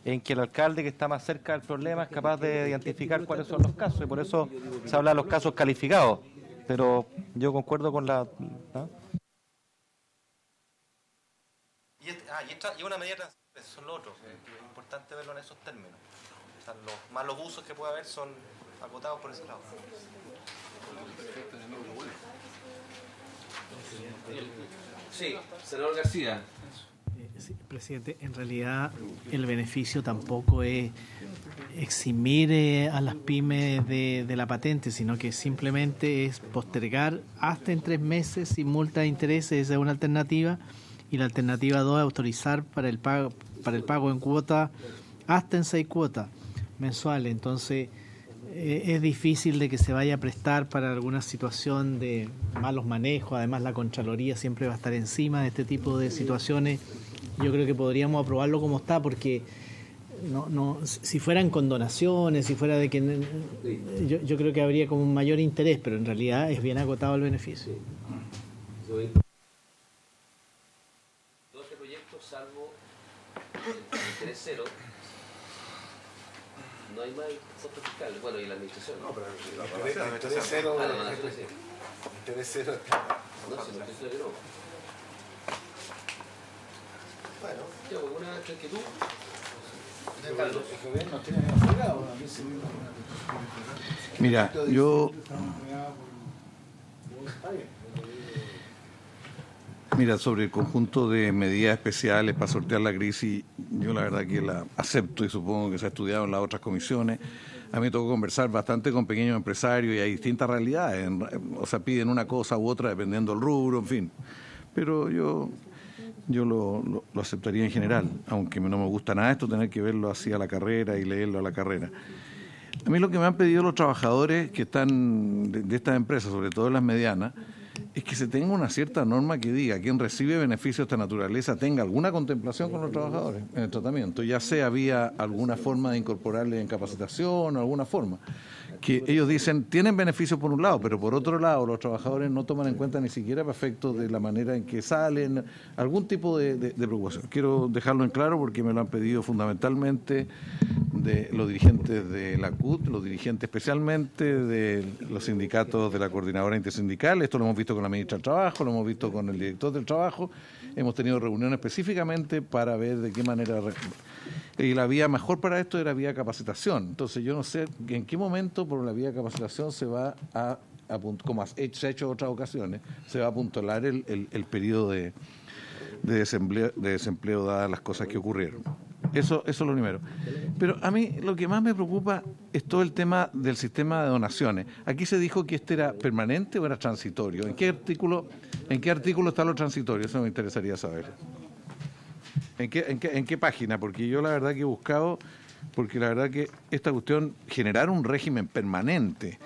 en que el alcalde que está más cerca del problema es capaz de identificar cuáles son los casos, y por eso se habla de los casos calificados. Pero yo concuerdo con la... ¿no? Y una medida, eso es lo otro, es importante verlo en esos términos. O sea, los malos usos que puede haber son acotados por ese lado. Sí, senador García. Sí, presidente, en realidad el beneficio tampoco es eximir a las pymes de la patente, sino que simplemente es postergar hasta en 3 meses sin multa de intereses. Esa es una alternativa, y la alternativa 2 es autorizar para el pago en cuota hasta en 6 cuotas mensuales. Entonces es difícil de que se vaya a prestar para alguna situación de malos manejos. Además, la Contraloría siempre va a estar encima de este tipo de situaciones. Yo creo que podríamos aprobarlo como está, porque si fueran con donaciones, si fuera de que yo creo que habría como un mayor interés, pero en realidad es bien agotado el beneficio. 12 proyectos, salvo el interés cero, no hay más costos fiscales. Bueno, y la administración. No, pero El interés cero. la donación sí. Interés cero. No, si no estoy no. Bueno, yo alguna inquietud. Carlos. Mira, yo... Mira, sobre el conjunto de medidas especiales para sortear la crisis, yo la verdad que la acepto y supongo que se ha estudiado en las otras comisiones. A mí me tocó conversar bastante con pequeños empresarios y hay distintas realidades. O sea, piden una cosa u otra dependiendo del rubro, en fin. Pero yo lo aceptaría en general, aunque no me gusta nada esto, tener que verlo así a la carrera y leerlo a la carrera. A mí lo que me han pedido los trabajadores que están de estas empresas, sobre todo las medianas, es que se tenga una cierta norma que diga quien recibe beneficios de esta naturaleza tenga alguna contemplación con los trabajadores en el tratamiento, ya sea vía alguna forma de incorporarle en capacitación o alguna forma. Que ellos dicen, tienen beneficios por un lado, pero por otro lado los trabajadores no toman en cuenta ni siquiera para efectos de la manera en que salen, algún tipo de preocupación. Quiero dejarlo en claro porque me lo han pedido fundamentalmente de los dirigentes de la CUT, los dirigentes especialmente de los sindicatos de la Coordinadora Intersindical. Esto lo hemos visto con la ministra del Trabajo, lo hemos visto con el director del Trabajo. Hemos tenido reuniones específicamente para ver de qué manera... Y la vía mejor para esto era vía capacitación. Entonces yo no sé en qué momento por la vía capacitación se va como se ha hecho en otras ocasiones, se va a apuntalar el periodo de desempleo dadas las cosas que ocurrieron. Eso es lo primero. Pero a mí lo que más me preocupa es todo el tema del sistema de donaciones. Aquí se dijo que este era permanente o era transitorio. ¿En qué artículo está lo transitorio? Eso me interesaría saber. ¿En qué página? Porque yo la verdad que he buscado, porque la verdad que esta cuestión, generar un régimen permanente,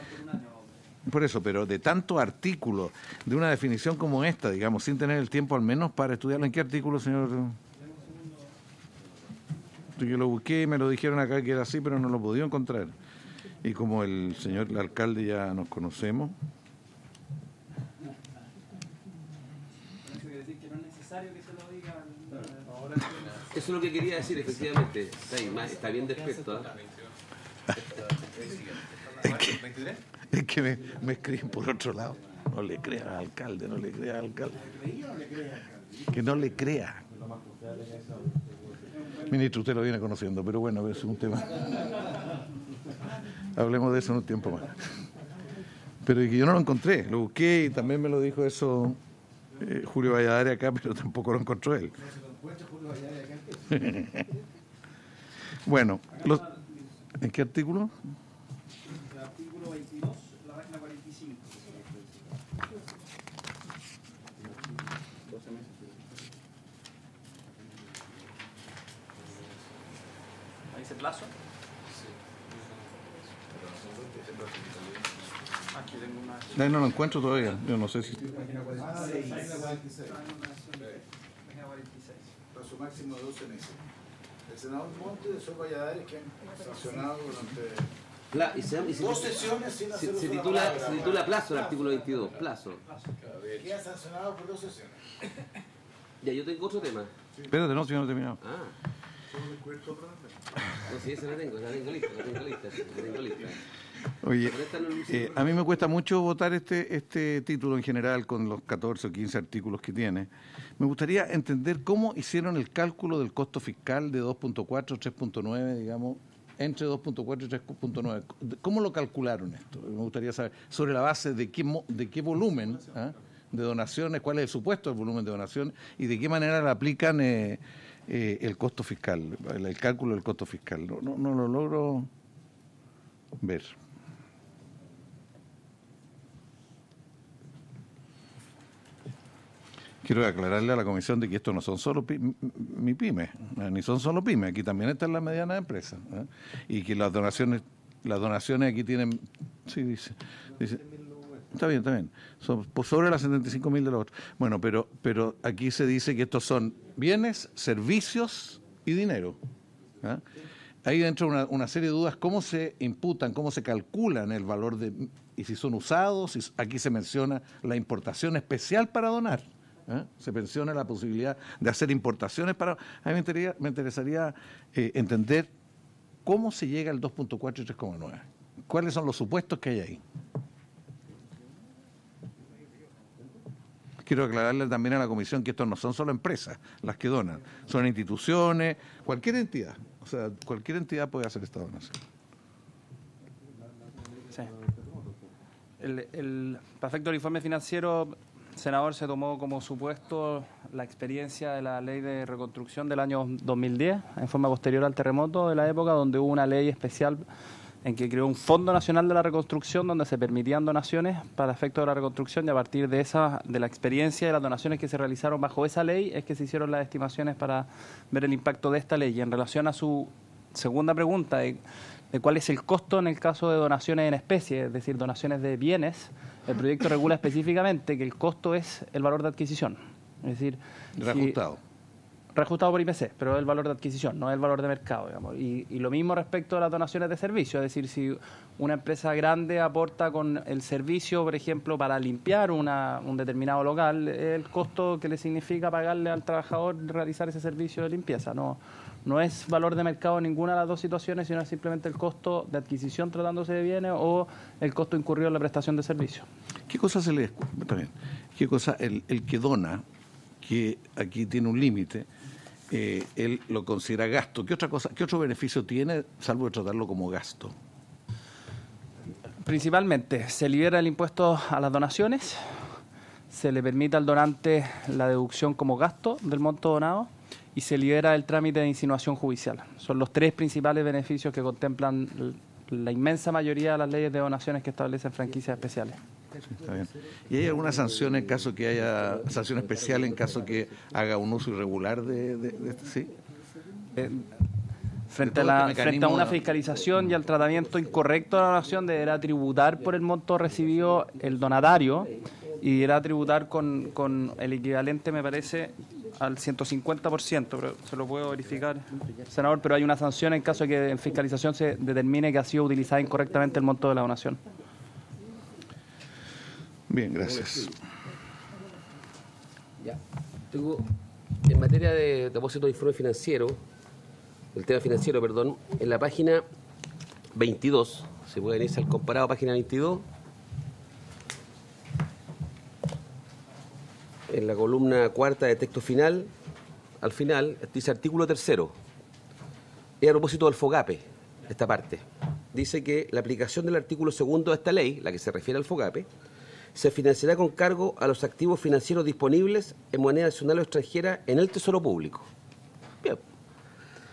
por eso, pero de tantos artículos, de una definición como esta, digamos, sin tener el tiempo al menos para estudiarlo. ¿En qué artículo, señor? Yo lo busqué y me lo dijeron acá que era así, pero no lo podía encontrar. Y como el alcalde ya nos conocemos... Eso es lo que quería decir, efectivamente. Está bien despierto. Es que me escriben por otro lado. No le crea al alcalde, no le crea al alcalde. Que no le crea. Ministro, usted lo viene conociendo, pero bueno, es un tema. Hablemos de eso en un tiempo más. Pero que yo no lo encontré, lo busqué y también me lo dijo eso Julio Valladares acá, pero tampoco lo encontró él. Bueno, ¿en qué artículo? El artículo 22, la página 45. ¿Ahí dice plazo? Aquí tengo una... No lo encuentro todavía, yo no sé si... Página 46. Plazo máximo de 12 meses. El senador Monte de Sol Valladares, que han sancionado durante dos sesiones sin hacer uso de la palabra. Se titula plazo el artículo 22, plazo. Que ha sancionado por 2 sesiones. Ya, yo tengo otro tema. Espérate, no, si yo no he terminado. No, sí, esa la tengo lista, la tengo lista. Oye, a mí me cuesta mucho votar este título en general con los 14 o 15 artículos que tiene. Me gustaría entender cómo hicieron el cálculo del costo fiscal de 2.4, 3.9, digamos, entre 2.4 y 3.9. ¿Cómo lo calcularon esto? Me gustaría saber, sobre la base de qué volumen de donaciones, cuál es el supuesto del volumen de donaciones y de qué manera le aplican el costo fiscal, el cálculo del costo fiscal. No lo logro ver. Quiero aclararle a la comisión de que esto no son solo mi pyme, ni son solo pymes, aquí también están las medianas empresas, y que las donaciones aquí tienen, sí, dice, está bien, son por sobre las 75.000 de los otros. Bueno, pero aquí se dice que estos son bienes, servicios y dinero. ahí entra una serie de dudas, cómo se imputan, cómo se calculan el valor de, y si son usados, aquí se menciona la importación especial para donar. Se menciona la posibilidad de hacer importaciones para... A mí me interesaría entender cómo se llega al 2.4 y 3,9. ¿Cuáles son los supuestos que hay ahí? Quiero aclararle también a la comisión que estos no son solo empresas las que donan, son instituciones, cualquier entidad. O sea, cualquier entidad puede hacer esta donación. Sí. Para efecto del informe financiero, senador, se tomó como supuesto la experiencia de la ley de reconstrucción del año 2010, en forma posterior al terremoto de la época, donde hubo una ley especial en que creó un Fondo Nacional de la Reconstrucción donde se permitían donaciones para efecto de la reconstrucción, y a partir de la experiencia de las donaciones que se realizaron bajo esa ley es que se hicieron las estimaciones para ver el impacto de esta ley. Y en relación a su segunda pregunta de cuál es el costo en el caso de donaciones en especie, es decir, donaciones de bienes, el proyecto regula específicamente que el costo es el valor de adquisición. Es decir, reajustado. Reajustado por IPC, pero es el valor de adquisición, no es el valor de mercado, digamos. Y lo mismo respecto a las donaciones de servicio, es decir, si una empresa grande aporta con el servicio, por ejemplo, para limpiar un determinado local, el costo que le significa pagarle al trabajador realizar ese servicio de limpieza. No es valor de mercado en ninguna de las dos situaciones, sino es simplemente el costo de adquisición tratándose de bienes o el costo incurrido en la prestación de servicio. ¿Qué cosa se le también? ¿Qué cosa el que dona, que aquí tiene un límite, él lo considera gasto? ¿Qué otra cosa, qué otro beneficio tiene, salvo de tratarlo como gasto? Principalmente, se libera el impuesto a las donaciones, se le permite al donante la deducción como gasto del monto donado y se libera el trámite de insinuación judicial. Son los tres principales beneficios que contemplan la inmensa mayoría de las leyes de donaciones que establecen franquicias especiales. Sí, está bien. ¿Y hay alguna sanción en caso que haya sanción especial en caso que haga un uso irregular de sí? Frente a una fiscalización y al tratamiento incorrecto de la donación, deberá tributar por el monto recibido el donatario y deberá tributar con el equivalente, me parece, al 150%, pero se lo puedo verificar, senador, pero hay una sanción en caso de que en fiscalización se determine que ha sido utilizado incorrectamente el monto de la donación. Bien, gracias. Ya. En materia de depósito de informe financiero, el tema financiero, perdón, en la página 22, se puede irse al comparado, página 22, en la columna cuarta de texto final, al final, dice artículo 3º, es a propósito del FOGAPE, esta parte. Dice que la aplicación del artículo 2 de esta ley, la que se refiere al FOGAPE, se financiará con cargo a los activos financieros disponibles en moneda nacional o extranjera en el Tesoro Público. Bien.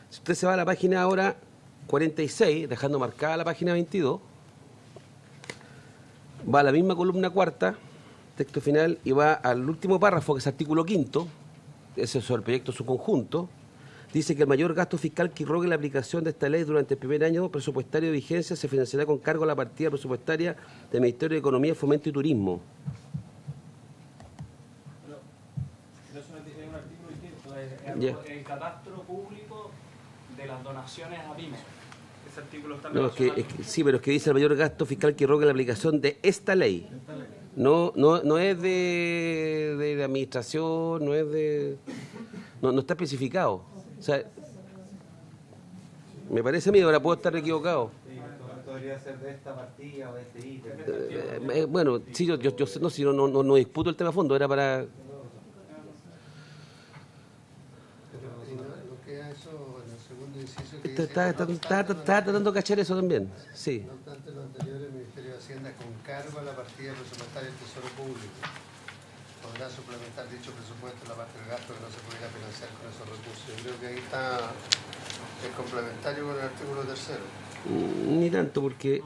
Si usted se va a la página ahora 46, dejando marcada la página 22, va a la misma columna cuarta, texto final, y va al último párrafo, que es artículo 5, ese es sobre el proyecto en su conjunto. Dice que el mayor gasto fiscal que irrogue la aplicación de esta ley durante el primer año presupuestario de vigencia se financiará con cargo a la partida presupuestaria del Ministerio de Economía, Fomento y Turismo. Pero eso es un artículo distinto, el catastro público de las donaciones a pymes. Ese artículo está sí, pero es que dice el mayor gasto fiscal que irrogue la aplicación de esta ley. No es de administración, no es de... No está especificado. O sea, me parece a mí, ahora puedo estar equivocado. Podría ser de esta partida o de este ítem. Bueno, sí, yo no disputo el tema a fondo, era para... ¿No queda eso en el segundo inciso que dice... Está tratando de cachar eso también, sí. No obstante lo anterior, el Ministerio de Hacienda con cargo a la partida presupuestaria del Tesoro Público podrá suplementar dicho presupuesto en la parte del gasto que no se pudiera financiar con esos recursos. Yo creo que ahí está el complementario con el artículo 3. Ni tanto, porque...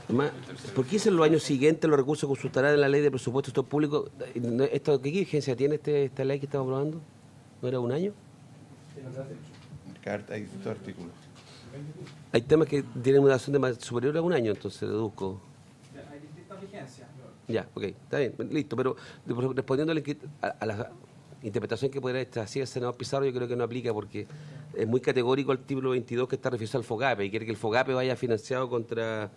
Además, ¿por qué en los años siguientes los recursos consultarán en la ley de presupuesto de estos públicos? ¿Qué vigencia tiene esta ley que estamos aprobando? ¿No era un año? Hay distintos artículos. Hay temas que tienen una duración superior a un año, entonces deduzco. Hay distintas vigencias. Ya, ok, está bien, listo, pero respondiéndole a interpretación que podría estar así el senador Pizarro yo creo que no aplica porque es muy categórico el artículo 22 que está referido al FOGAPE y quiere que el FOGAPE vaya financiado contra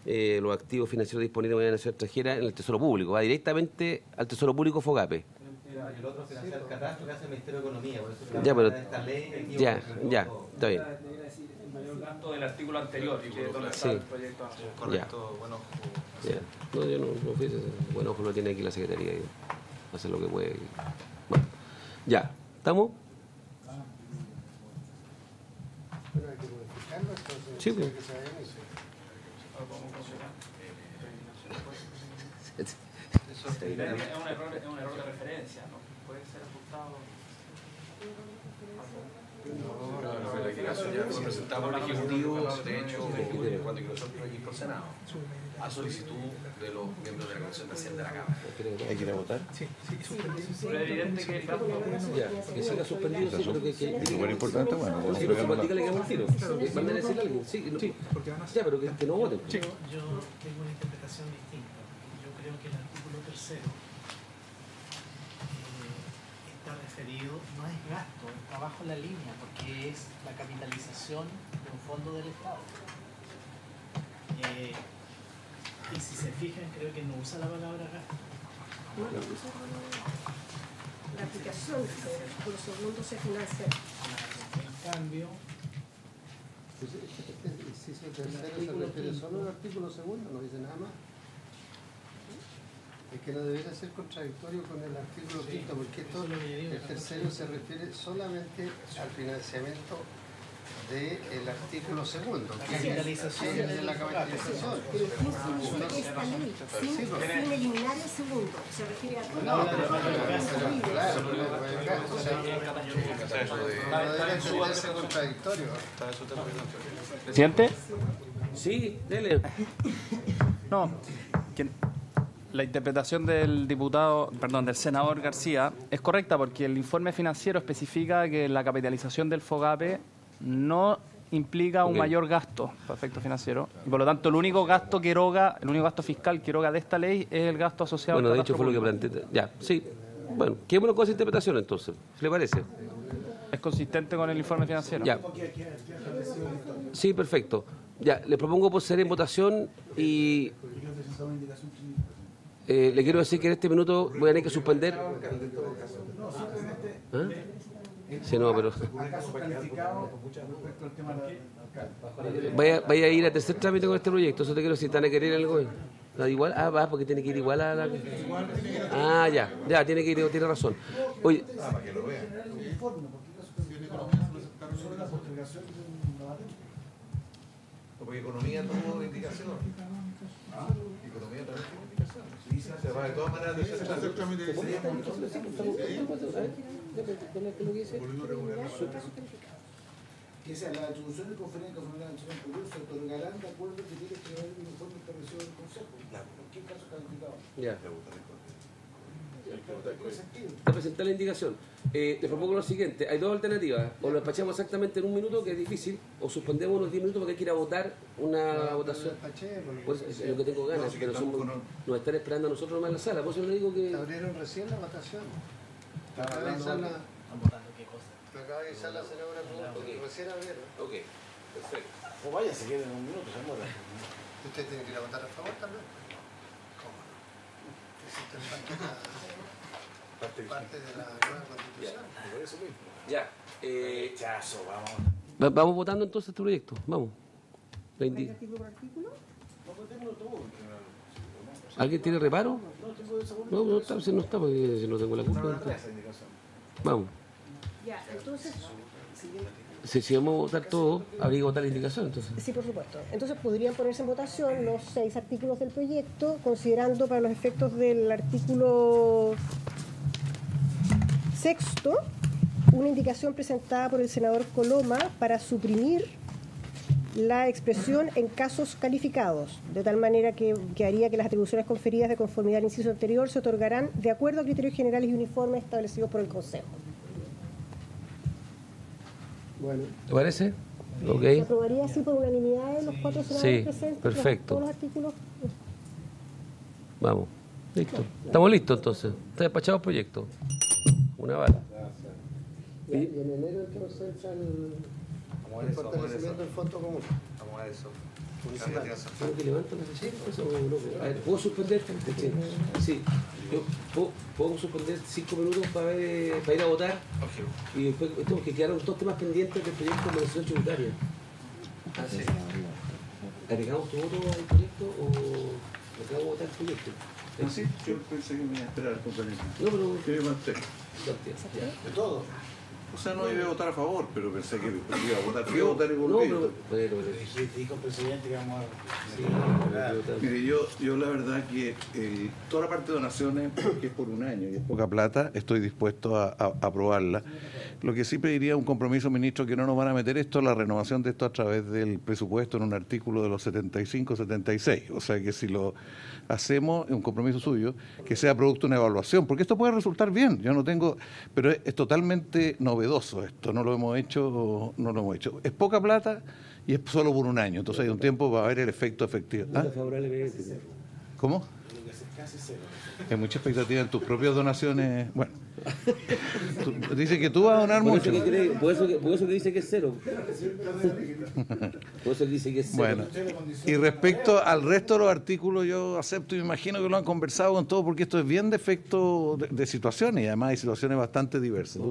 los activos financieros disponibles de moneda nacional extranjera en el Tesoro Público. Va directamente al Tesoro Público FOGAPE. El otro financia el catastro que hace el Ministerio de Economía. Por eso Ya, pero, esta ley, ya, está bien. El mayor gasto del artículo anterior, que es donde está Sí. el proyecto. Correcto, bueno. Ya. No, yo no fui. Bueno, ojo lo tiene aquí la Secretaría y hace lo que puede. Bueno, ya, ¿estamos? Pero hay que modificarlo, entonces. Sí, pues. Que se vayan eso. Es un error de referencia, ¿no? Puede ser ajustado. La liquidación ya fue presentada por el Ejecutivo, de hecho, cuando ingresó el proyecto al Senado, a solicitud de los miembros de la Comisión de Hacienda de la Cámara. ¿Hay que ir a votar? Pero es evidente que el gasto Ya, que siga suspendido, sí, pero que. Súper importante, bueno. Si no se practica, le quedamos el tiro. ¿Van a decirle a alguien? Sí, no. Ya, pero que no voten. Yo tengo una interpretación distinta. Yo creo que el artículo 3 está referido, no es gasto, está bajo la línea, porque es la capitalización de un fondo del Estado. Y si se fijan, creo que no usa la palabra gasto. La aplicación por los segundos se financia. En cambio, El inciso tercero se refiere solo al artículo segundo, no dice nada más. Es que no debería ser contradictorio con el artículo quinto, porque esto, el tercero se refiere solamente al financiamiento del artículo segundo, que es de la capitalización. Pero el fin de esta ley, sin eliminar el segundo, se refiere a todo. Claro, o sea, no debe entenderse contradictorio. ¿Presidente? Sí, dele. No, que la interpretación del del senador García es correcta porque el informe financiero especifica que la capitalización del FOGAPE no implica un mayor gasto para efectos financieros y por lo tanto el único gasto fiscal que eroga de esta ley es el gasto asociado Bueno, al de hecho fue lo que planteé. Ya, sí. Bueno, quedémonos con esa interpretación entonces. ¿Se le parece? es consistente con el informe financiero. Ya. Sí, perfecto. Ya, le propongo poner en votación y le quiero decir que en este minuto voy a tener que suspender. ¿Ah? Sí, no, pero vaya a ir a tercer trámite con este proyecto. Eso te quiero decir, ¿están a querer algo? Igual, va, porque tiene que ir igual a la. Ya, tiene que ir, tiene razón. Oye. Porque economía tuvo indicación. Economía también tuvo indicación. Se va de todas maneras de hacer trámite de que sea la atribución de conferencia de anterior se otorgarán de acuerdo que tiene que haber un informe establecido del Consejo. ¿En qué caso calificado? Ya. Te presenté la indicación. Le propongo lo siguiente: hay dos alternativas. O lo despachamos exactamente en un minuto, que es difícil, o suspendemos unos 10 minutos porque hay que ir a votar una votación. Pues es lo que tengo ganas, pero nos están esperando a nosotros nomás en la sala. Por eso le digo que. Abrieron recién la votación. Acaba de avisar la senadora Cruz. Recién abrieron. Ok, perfecto. O vaya, se queden un minuto, se muera. ¿Usted tiene que ir a votar a favor también? ¿Cómo no? Parte de la nueva constitución. Por eso mismo. Ya. Rechazo, vamos. Vamos votando entonces este proyecto. Vamos. ¿Artículo por artículo? ¿Alguien tiene reparo? No está, si no está, porque si no tengo la culpa. Vamos. Ya, entonces. Si vamos a votar todo, habría que votar la indicación, entonces. Sí, por supuesto. Entonces podrían ponerse en votación los 6 artículos del proyecto, considerando para los efectos del artículo 6º una indicación presentada por el senador Coloma para suprimir la expresión en casos calificados, de tal manera que haría que las atribuciones conferidas de conformidad al inciso anterior se otorgarán de acuerdo a criterios generales y uniformes establecidos por el Consejo. Bueno. ¿Te parece? Ok. Se aprobaría así por unanimidad de los 4 senadores presentes. Perfecto. Todos los artículos. Vamos. Listo. Estamos listos entonces. Está despachado el proyecto. una bala. Y en enero entonces entra el fortalecimiento del fondo común. Vamos a eso. ¿Tengo que levantar la sesión? Eso, no. A ver, ¿puedo suspender? Sí. Yo puedo suspender 5 minutos para ir a votar. Y después tengo que quedar 2 temas pendientes del proyecto de organización tributaria. ¿Agregamos tu voto al proyecto o acabamos de votar el proyecto? Sí, yo pensé que me iba a esperar, compañero. No, pero... ¿Qué me mantengo? De todo. O sea, no iba a votar a favor, pero pensé que iba a votar. Fui a votar y volví. No, pero Dijo el presidente que vamos a... Mire, yo la verdad que toda la parte de donaciones, que es por un año y es poca plata, estoy dispuesto a aprobarla. Lo que sí pediría un compromiso, ministro, que no nos van a meter esto, la renovación de esto a través del presupuesto en un artículo de los 75, 76. O sea que si lo hacemos, un compromiso suyo, que sea producto de una evaluación, porque esto puede resultar bien. Yo no tengo, pero es totalmente novedoso esto, no lo hemos hecho. Es poca plata y es solo por un año, entonces hay un tiempo para ver el efecto efectivo. ¿Ah? ¿Cómo? Hay mucha expectativa en tus propias donaciones. Bueno, dice que tú vas a donar mucho. Por eso que dice que es cero. Por eso que dice que es cero. Bueno, y respecto al resto de los artículos, yo acepto y me imagino que lo han conversado con todo, porque esto es bien de efecto de situaciones, y además hay situaciones bastante diversas.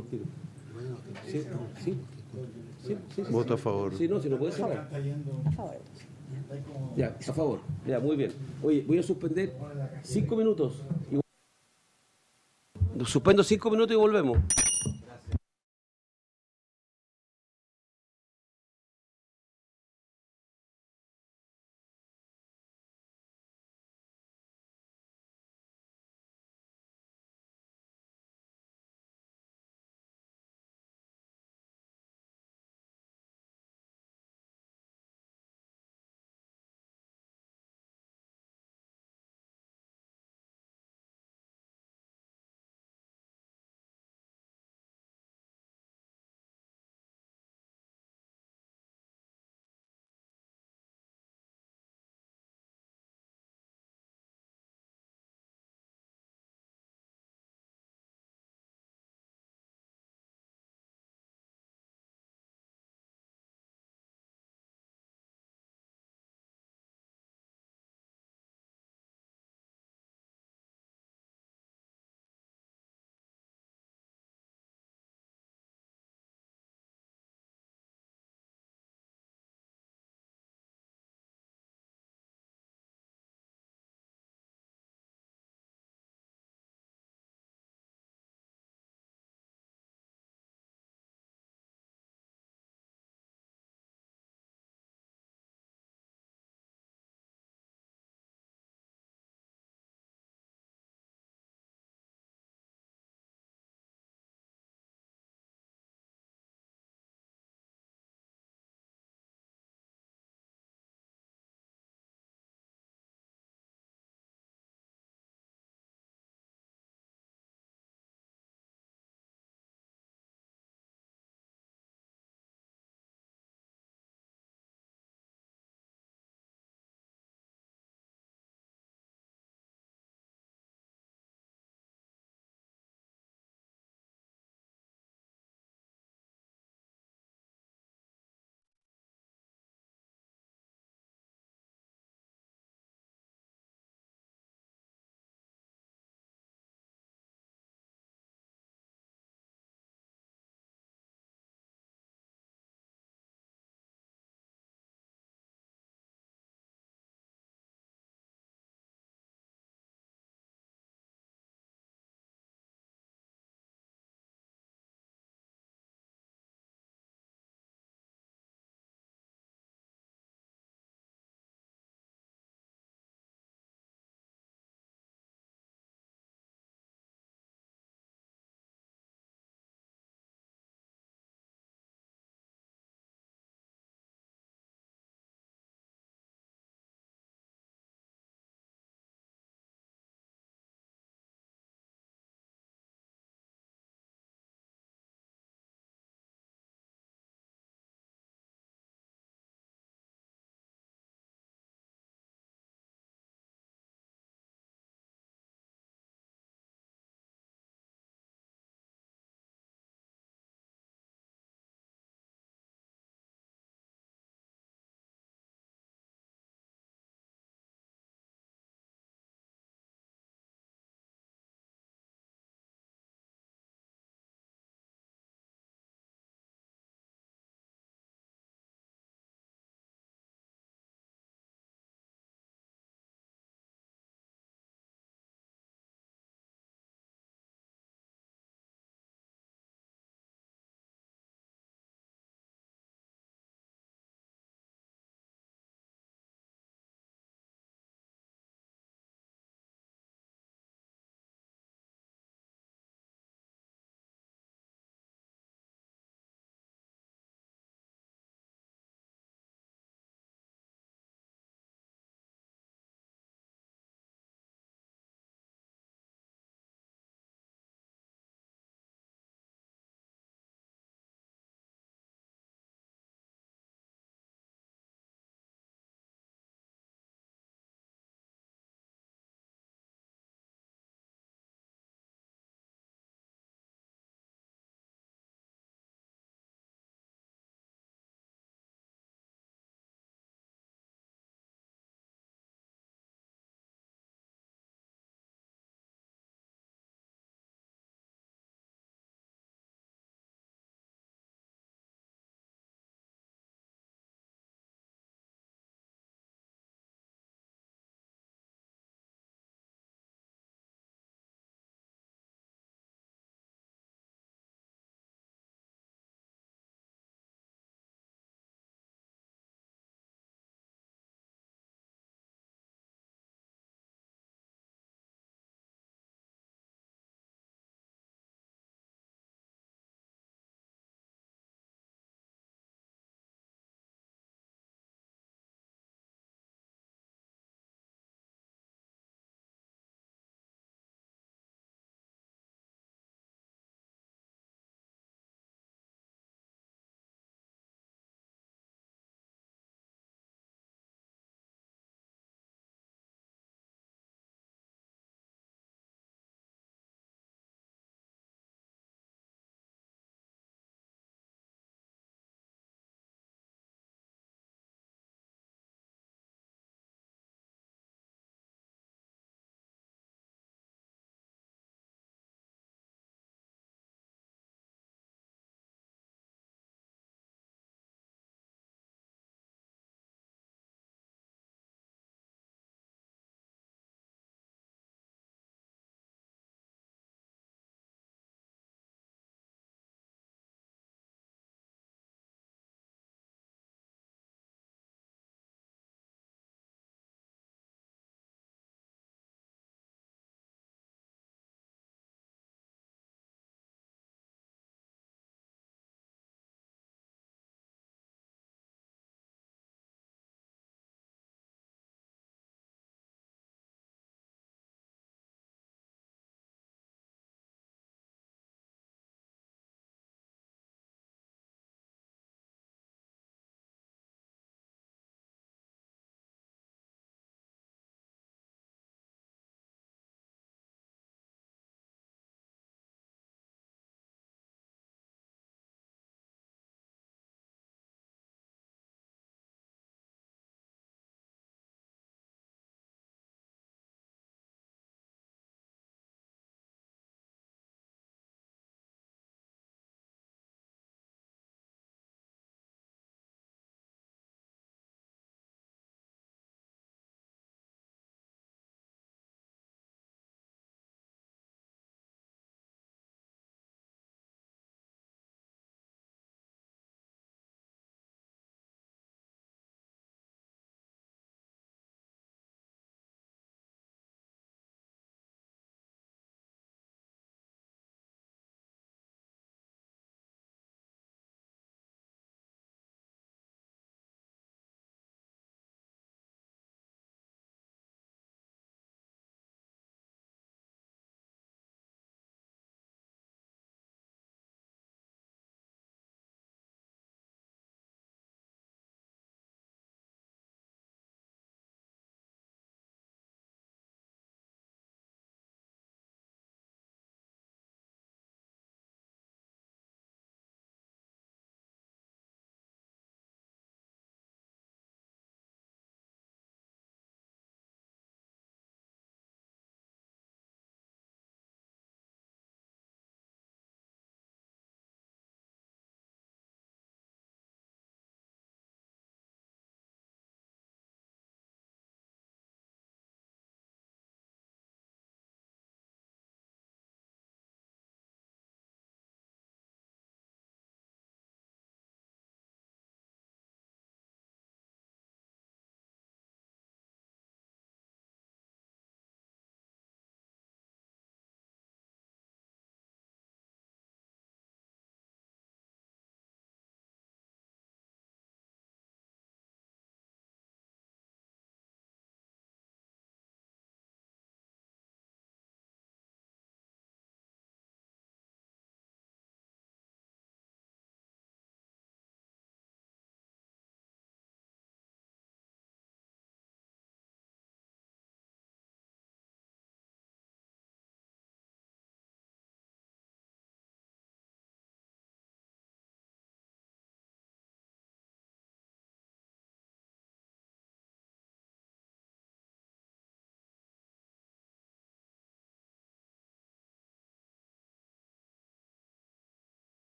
Sí. Voto a favor. Sí, no, si no puede cerrar. Ya, a favor. Ya, muy bien. Oye, voy a suspender 5 minutos. Suspendo 5 minutos y volvemos.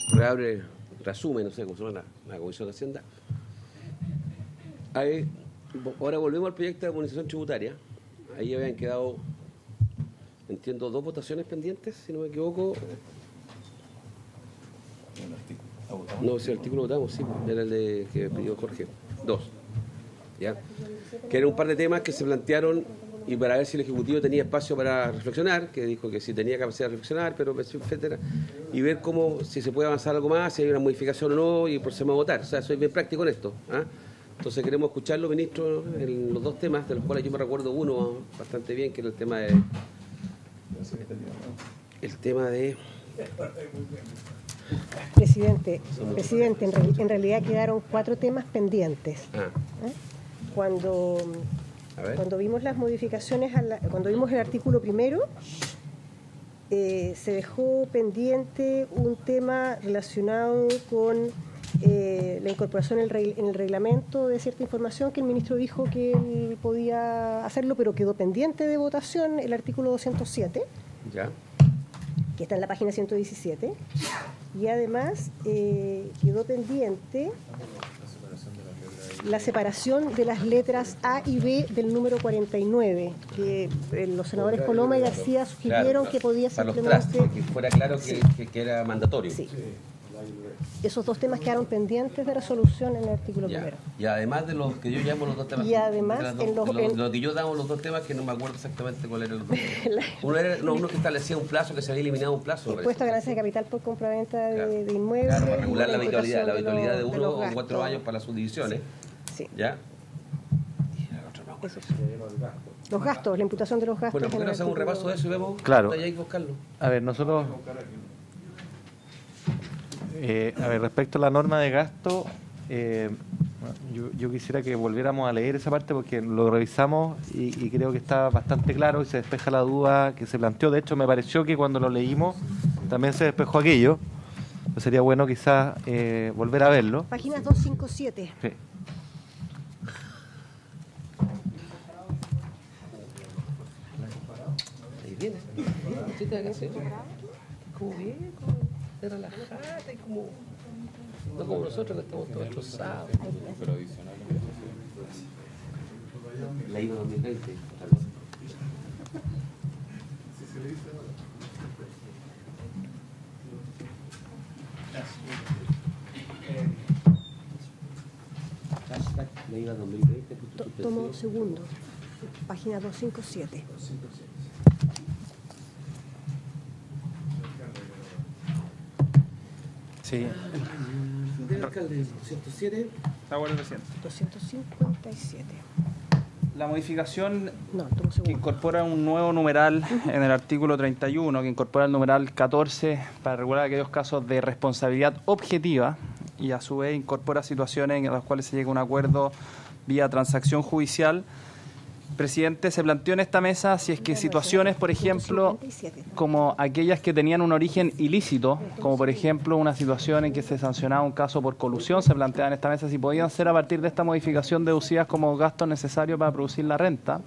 reabre, reasume, no sé cómo se llama la Comisión de Hacienda. Ahora volvemos al proyecto de armonización tributaria. Ahí habían quedado, entiendo, 2 votaciones pendientes, si no me equivoco. No, si el artículo votamos, sí, era el de que pidió Jorge. 2. ¿Ya? Que eran un par de temas que se plantearon y para ver si el Ejecutivo tenía espacio para reflexionar, que dijo que sí tenía capacidad de reflexionar, pero etcétera, y ver cómo, si se puede avanzar algo más, si hay una modificación o no, y procedemos a votar. O sea, soy bien práctico en esto. ¿Ah? Entonces queremos escucharlo, ministro, en los 2 temas, de los cuales yo me recuerdo uno bastante bien, que era el tema de... Presidente, en realidad quedaron 4 temas pendientes. Cuando vimos las modificaciones, cuando vimos el artículo primero, se dejó pendiente un tema relacionado con la incorporación en el reglamento de cierta información que el ministro dijo que él podía hacerlo, pero quedó pendiente de votación el artículo 207, ¿ya?, que está en la página 117, y además quedó pendiente la separación de las letras A y B del número 49, que los senadores Coloma y García sugirieron que podía simplemente... que fuera claro que era mandatorio. Sí. Esos 2 temas quedaron pendientes de resolución en el artículo primero. Y además de los que yo llamo los 2 temas... Y además... lo que yo damos los 2 temas, que no me acuerdo exactamente cuál era el 2 temas. Uno que establecía un plazo, que se había eliminado un plazo. Impuesto a ganancias de capital por compraventa de inmuebles. Claro, para regular la habitualidad de 1 o 4 años para las subdivisiones. Sí. ¿Ya? Los gastos, la imputación de los gastos. Bueno, ¿por qué no hacemos un repaso de eso y vemos? Claro. Hay que buscarlo. A ver, nosotros... respecto a la norma de gasto, yo quisiera que volviéramos a leer esa parte porque lo revisamos y creo que está bastante claro y se despeja la duda que se planteó. De hecho, me pareció que cuando lo leímos también se despejó aquello. Pues sería bueno quizás volver a verlo. Página 257. Sí. Ahí viene. Sí, te hagas eso. Como bien, de relajada y como... No como nosotros que estamos todos destrozados. Pero adicional. La IVA 2020. La IVA 2020. Tomo segundo. Página 257. Sí. Del alcalde 207. Está bueno, presidente. 257. La modificación tomo que incorpora un nuevo numeral en el artículo 31, que incorpora el numeral 14 para regular aquellos casos de responsabilidad objetiva y a su vez incorpora situaciones en las cuales se llega a un acuerdo vía transacción judicial. Presidente, se planteó en esta mesa si es que situaciones, por ejemplo, como aquellas que tenían un origen ilícito, como por ejemplo una situación en que se sancionaba un caso por colusión, se planteaba en esta mesa si podían ser a partir de esta modificación deducidas como gastos necesarios para producir la renta.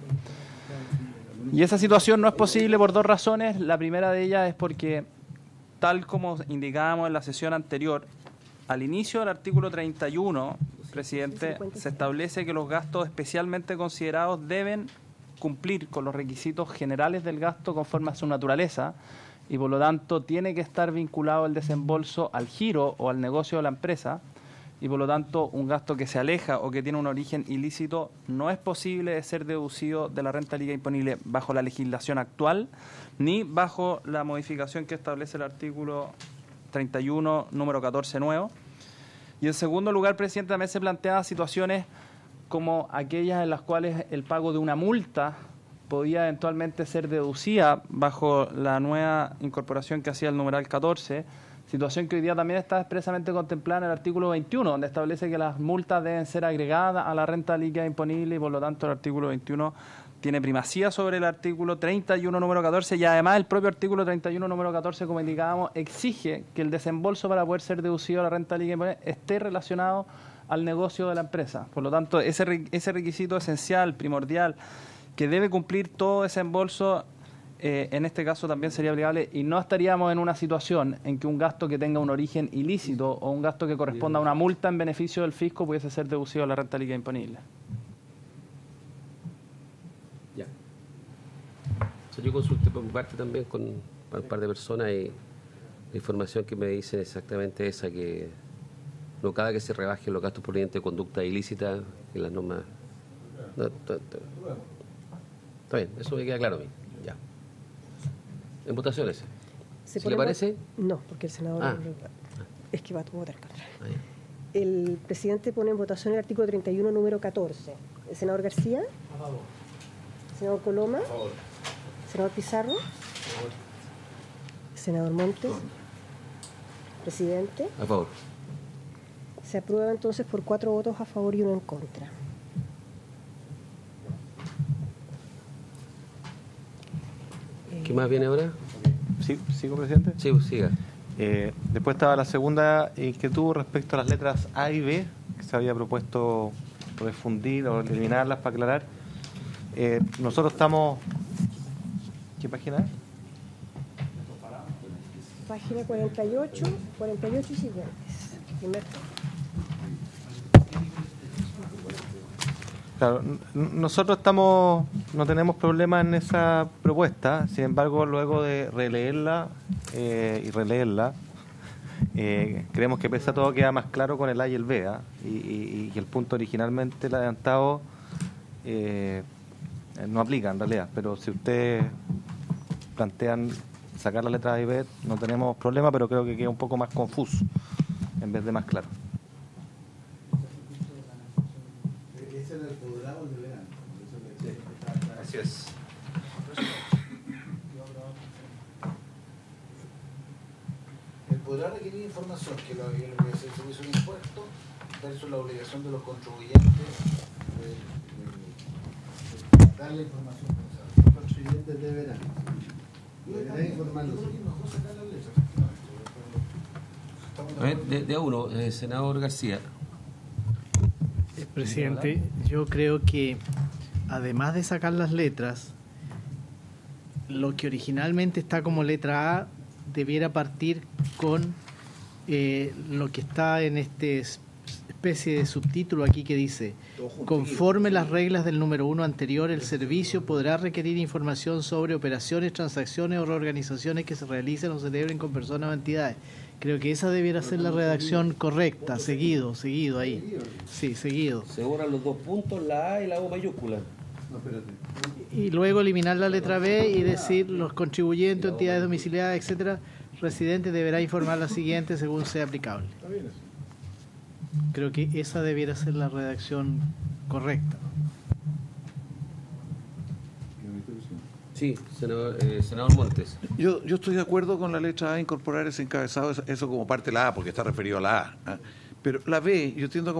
Y esa situación no es posible por 2 razones. La primera de ellas es porque, tal como indicábamos en la sesión anterior, al inicio del artículo 31, presidente, se establece que los gastos especialmente considerados deben cumplir con los requisitos generales del gasto conforme a su naturaleza y por lo tanto tiene que estar vinculado el desembolso al giro o al negocio de la empresa y por lo tanto un gasto que se aleja o que tiene un origen ilícito no es posible de ser deducido de la renta líquida imponible bajo la legislación actual ni bajo la modificación que establece el artículo 31, número 14 nuevo. Y en segundo lugar, presidente, también se planteaban situaciones como aquellas en las cuales el pago de una multa podía eventualmente ser deducida bajo la nueva incorporación que hacía el numeral 14, situación que hoy día también está expresamente contemplada en el artículo 21, donde establece que las multas deben ser agregadas a la renta líquida imponible y por lo tanto el artículo 21 tiene primacía sobre el artículo 31, número 14, y además el propio artículo 31, número 14, como indicábamos, exige que el desembolso para poder ser deducido a la renta líquida esté relacionado al negocio de la empresa. Por lo tanto, ese requisito esencial, primordial, que debe cumplir todo desembolso en este caso también sería aplicable y no estaríamos en una situación en que un gasto que tenga un origen ilícito o un gasto que corresponda a una multa en beneficio del fisco pudiese ser deducido a la renta líquida imponible. Ya. O sea, yo consulté por mi parte también con un par de personas y la información que me dicen exactamente esa, que no cabe que se rebajen los gastos provenientes de conducta ilícita en las normas. No, está bien, eso me queda claro a mí. Ya. ¿En votaciones? ¿Se le parece? No, porque el senador es que va a votar contra. El presidente pone en votación el artículo 31, número 14. ¿El senador García? A favor. ¿Senador Coloma? A favor. ¿Senador Pizarro? A favor. ¿Senador Montes? ¿Presidente? A favor. Se aprueba entonces por 4 votos a favor y 1 en contra. ¿Qué más viene ahora? Sí, ¿sigo, presidente? Sí, siga. Después estaba la segunda inquietud respecto a las letras A y B, que se había propuesto refundir o eliminarlas para aclarar. Nosotros estamos... ¿Qué página es? Página 48 y siguientes. Primer. Claro, nosotros no tenemos problema en esa propuesta, sin embargo, luego de releerla y releerla, creemos que pese a todo queda más claro con el A y el B, y el punto originalmente el adelantado no aplica en realidad, pero si ustedes plantean sacar la letra A y B, no tenemos problema, pero creo que queda un poco más confuso en vez de más claro. ¿Ese era el podrá o el deberán? Así es. El podrá requerir información, que lo que se hizo un impuesto, versus la obligación de los contribuyentes de darle información. Los contribuyentes deberán informarlos. A ver, de uno, senador García. Presidente, yo creo que además de sacar las letras, lo que originalmente está como letra A debiera partir con lo que está en este especie de subtítulo aquí que dice: conforme las reglas del número 1 anterior, el servicio podrá requerir información sobre operaciones, transacciones o reorganizaciones que se realicen o celebren con personas o entidades. Creo que esa debiera ser la redacción correcta, seguido ahí. Sí, seguido. Se borran los 2 puntos, la A y la O mayúscula. No, espérate. Y luego eliminar la letra B y decir: los contribuyentes, entidades domiciliadas, etcétera, residentes deberá informar la siguiente según sea aplicable. Está bien eso. Creo que esa debiera ser la redacción correcta. Sí, senador Montes. Yo estoy de acuerdo con la letra A, incorporar ese encabezado, eso como parte de la A, porque está referido a la A. Pero la B, yo tiendo a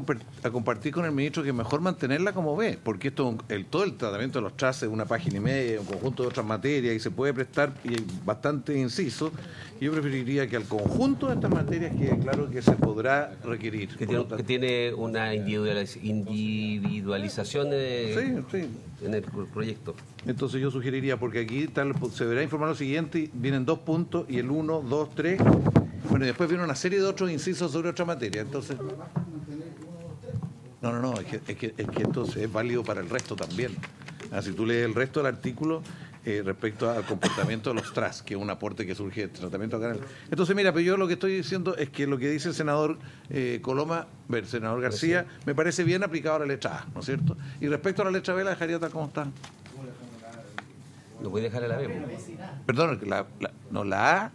compartir con el ministro que mejor mantenerla como B, porque esto todo el tratamiento de los traces es una página y media, un conjunto de otras materias, y se puede prestar y bastante inciso. Y yo preferiría que al conjunto de estas materias quede claro que se podrá requerir. Que tiene una individualización en el proyecto. Entonces yo sugeriría, porque aquí se deberá informar lo siguiente, y vienen 2 puntos, y el 1, 2, 3... Bueno, y después viene una serie de otros incisos sobre otra materia. Entonces, no, es que entonces es válido para el resto también. Si tú lees el resto del artículo respecto al comportamiento de los TRAS, que es un aporte que surge del tratamiento acá. Entonces, mira, pero yo lo que estoy diciendo es que lo que dice el senador Coloma, el senador García, me parece bien aplicado a la letra A, ¿no es cierto? Y respecto a la letra B, la dejaría tal como está. ¿Lo voy a dejar a la B? Perdón, la A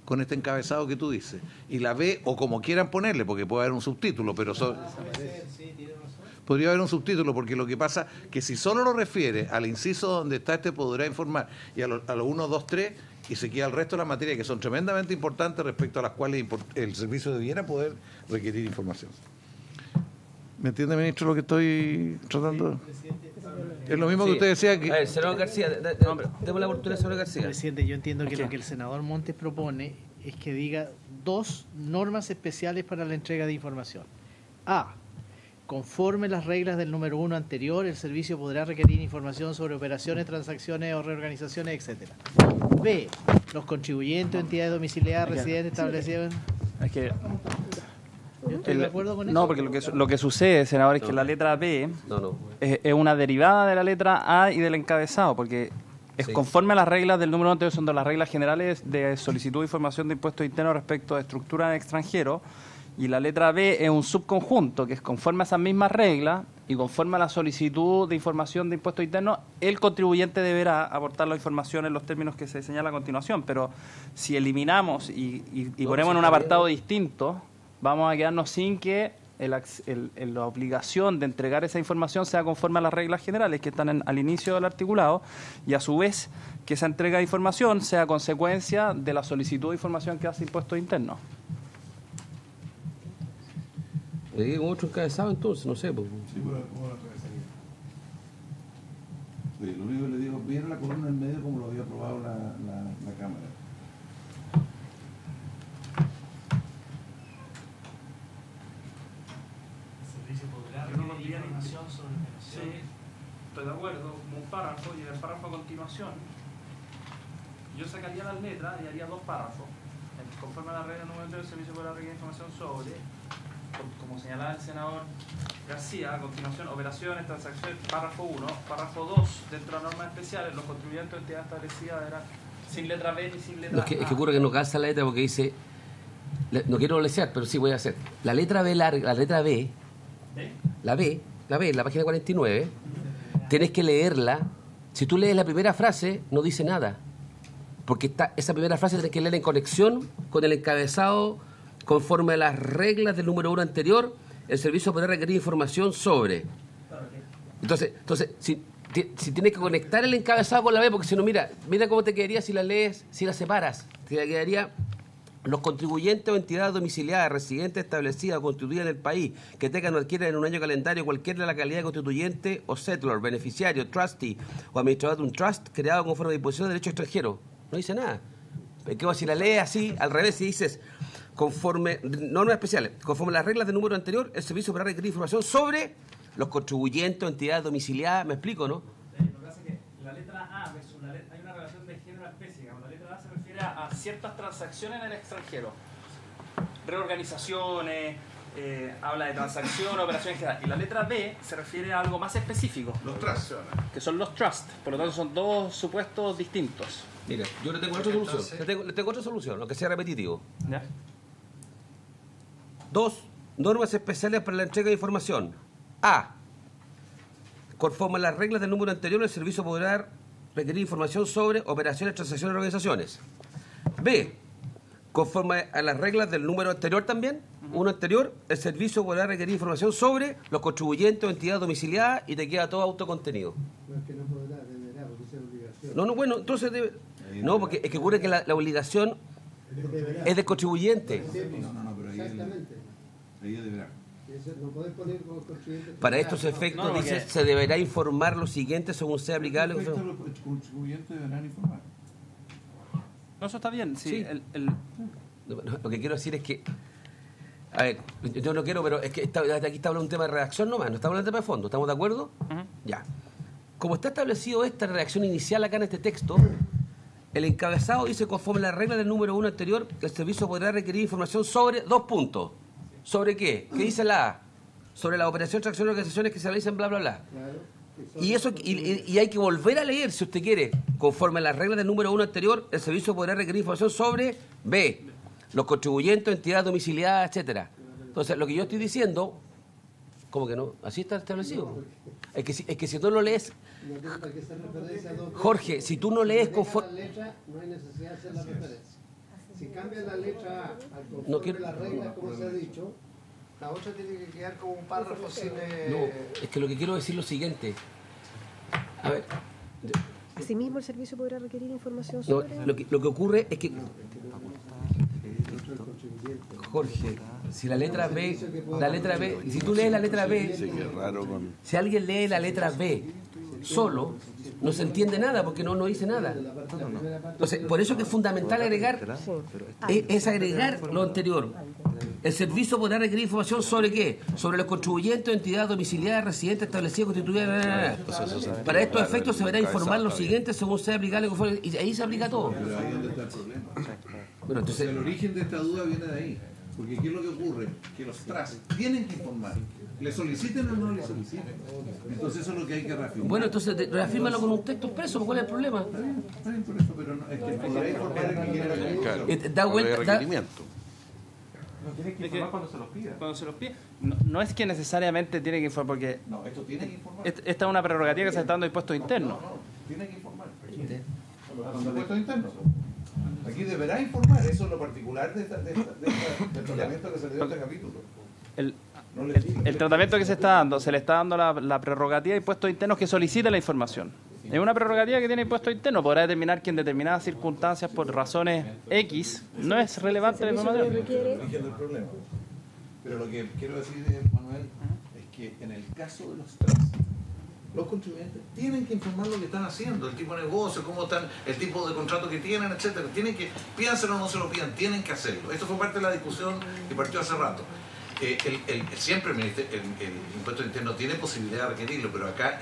con este encabezado que tú dices, y la B, o como quieran ponerle, porque puede haber un subtítulo, pero podría haber un subtítulo, porque lo que pasa que si solo lo refiere al inciso donde está podrá informar, y a los 1, 2, 3, y se queda el resto de las materias que son tremendamente importantes respecto a las cuales el servicio debiera poder requerir información. ¿Me entiende, ministro, lo que estoy tratando? Es lo mismo que usted decía que... A ver, senador García, demos la oportunidad, senador García. Presidente, yo entiendo que lo que el senador Montes propone es que diga 2 normas especiales para la entrega de información. A, conforme las reglas del número 1 anterior, el servicio podrá requerir información sobre operaciones, transacciones o reorganizaciones, etcétera. B. Los contribuyentes o entidades domiciliadas, residentes, establecidas... Es que Yo estoy de acuerdo con eso. no, porque lo que sucede, senador, es que la letra B es una derivada de la letra A y del encabezado, porque es conforme a las reglas del número anterior, son de las reglas generales de solicitud de información de impuestos internos respecto a estructura en extranjero, y la letra B es un subconjunto que es conforme a esas mismas reglas y conforme a la solicitud de información de impuestos internos, el contribuyente deberá aportar la información en los términos que se señala a continuación, pero si eliminamos y ponemos en un apartado distinto, vamos a quedarnos sin que la obligación de entregar esa información sea conforme a las reglas generales que están al inicio del articulado, y a su vez que esa entrega de información sea consecuencia de la solicitud de información que hace impuestos internos. Le digo otro encabezado entonces, no sé. Pues. Sí, ¿cómo lo atravesaría? Oye, lo único que le digo, viene la columna en medio como lo había aprobado la Cámara. Sí, estoy de acuerdo, como un párrafo, y en el párrafo a continuación yo sacaría las letras y haría dos párrafos. Conforme a la regla número 3 del servicio podrá requerir información sobre, como señalaba el senador García, a continuación, operaciones, transacciones, párrafo 1, párrafo 2, dentro de las normas especiales, los contribuyentes o entidades establecidas eran sin letra B ni sin letra A. Es que ocurre que no calza la letra porque dice, no quiero lesear, pero sí voy a hacer. La letra B, la letra B, la página 49, tienes que leerla. Si tú lees la primera frase, no dice nada. Porque esa primera frase tienes que leer en conexión con el encabezado, conforme a las reglas del número 1 anterior, el servicio podrá requerir información sobre. Entonces si tienes que conectar el encabezado con la B, porque si no, mira cómo te quedaría si la lees, si la separas. Te quedaría: los contribuyentes o entidades domiciliadas, residentes establecidas o constituidas en el país, que tengan o adquieran en un año calendario cualquiera de la calidad de constituyente o settlor, beneficiario, trustee o administrador de un trust creado conforme a disposición de derecho extranjero. No dice nada. Es que si la lees así, al revés, si dices conforme, normas especiales, conforme a las reglas del número anterior, el servicio podrá requerir información sobre los contribuyentes o entidades domiciliadas. ¿Me explico, no? Lo que pasa es que la letra A versus hay una relación de género-especie. La letra A se refiere a ciertas transacciones en el extranjero. Reorganizaciones, habla de transacción, operaciones generales. Y la letra B se refiere a algo más específico. Los trusts. Que son los trusts. Por lo tanto, son dos supuestos distintos. Mira, yo le tengo otra solución. Le tengo otra solución, aunque sea repetitivo. ¿Ya? 2. Normas especiales para la entrega de información. A. Conforme a las reglas del número anterior, el servicio podrá requerir información sobre operaciones, transacciones y organizaciones. B. Conforme a las reglas del número anterior también, uno anterior, el servicio podrá requerir información sobre los contribuyentes o entidades domiciliadas, y te queda todo autocontenido. No es que no podrá, deberá, porque esa es obligación. No, bueno, entonces no, porque es que ocurre que la obligación es del contribuyente. No, pero ahí deberá. No podés poner como contribuyente. Para estos efectos, dice, se deberá informar lo siguiente según sea aplicable. Los contribuyentes deberán informar. No, eso está bien. Sí. Lo que quiero decir es que, a ver, yo no quiero, pero es que aquí está hablando un tema de redacción nomás, no estamos hablando de tema de fondo, ¿estamos de acuerdo? Ya. Como está establecido esta redacción inicial acá en este texto, el encabezado dice: conforme a la regla del número 1 anterior, el servicio podrá requerir información sobre 2 puntos. ¿Sobre qué? ¿Qué dice la A? Sobre la operación, transacción y organizaciones que se realizan, bla, bla, bla. Y eso y hay que volver a leer, si usted quiere. Conforme a las reglas del número 1 anterior, el servicio podrá requerir información sobre B, los contribuyentes, entidades domiciliadas, etcétera. Entonces, lo que yo estoy diciendo, ¿cómo que no? Así está establecido. Es que si tú no lees, Jorge, si tú no lees conforme... No hay necesidad de hacer la referencia. Si cambian la letra A al conforme las reglas, como se ha dicho, la otra tiene que quedar como un párrafo sin... No, es que lo que quiero decir es lo siguiente. A ver... Asimismo, el servicio podrá requerir información No, sobre... lo que ocurre es que... Jorge, si la letra B, si tú lees la letra B, si alguien lee la letra B solo, no se entiende nada porque no dice nada. Entonces, por eso que es fundamental agregar, es agregar lo anterior. El servicio podrá requerir información sobre qué, sobre los contribuyentes, entidades domiciliadas, residentes, establecidos, constituidas. Para estos efectos se deberá informar lo siguiente según sea aplicable, y ahí se aplica todo. Pero ahí es donde está el problema. Bueno, entonces, el origen de esta duda viene de ahí. Porque ¿qué es lo que ocurre? Que los TRAS tienen que informar. ¿Le soliciten o no le soliciten? Entonces eso es lo que hay que reafirmar. bueno, entonces reafírmalo con un texto expreso, ¿cuál es el problema? Está bien por eso, pero no, es que podrá informar el que quiera la información. Da vuelta, requerimiento. No tiene que informar cuando se los pida. Cuando se los pide. No es que necesariamente tiene que informar, porque No, esto tiene que informar. esta es una prerrogativa que se está dando a impuestos internos. No, tiene que informar. Cuando impuestos internos. Aquí deberá informar, eso es lo particular del tratamiento que se le dio a este capítulo. El tratamiento que se está dando, se le está dando la prerrogativa de impuestos internos que solicita la información. Es una prerrogativa que tiene impuestos internos. Podrá determinar que en determinadas circunstancias, por razones X, no es relevante la información. Origen del problema. Pero lo que quiero decir, Manuel, es que en el caso de los TRAS, los contribuyentes tienen que informar lo que están haciendo, el tipo de negocio, cómo están, el tipo de contrato que tienen, etcétera. Tienen que, pídanselo o no se lo pidan, tienen que hacerlo. Esto fue parte de la discusión que partió hace rato. Siempre el impuesto interno tiene posibilidad de requerirlo, pero acá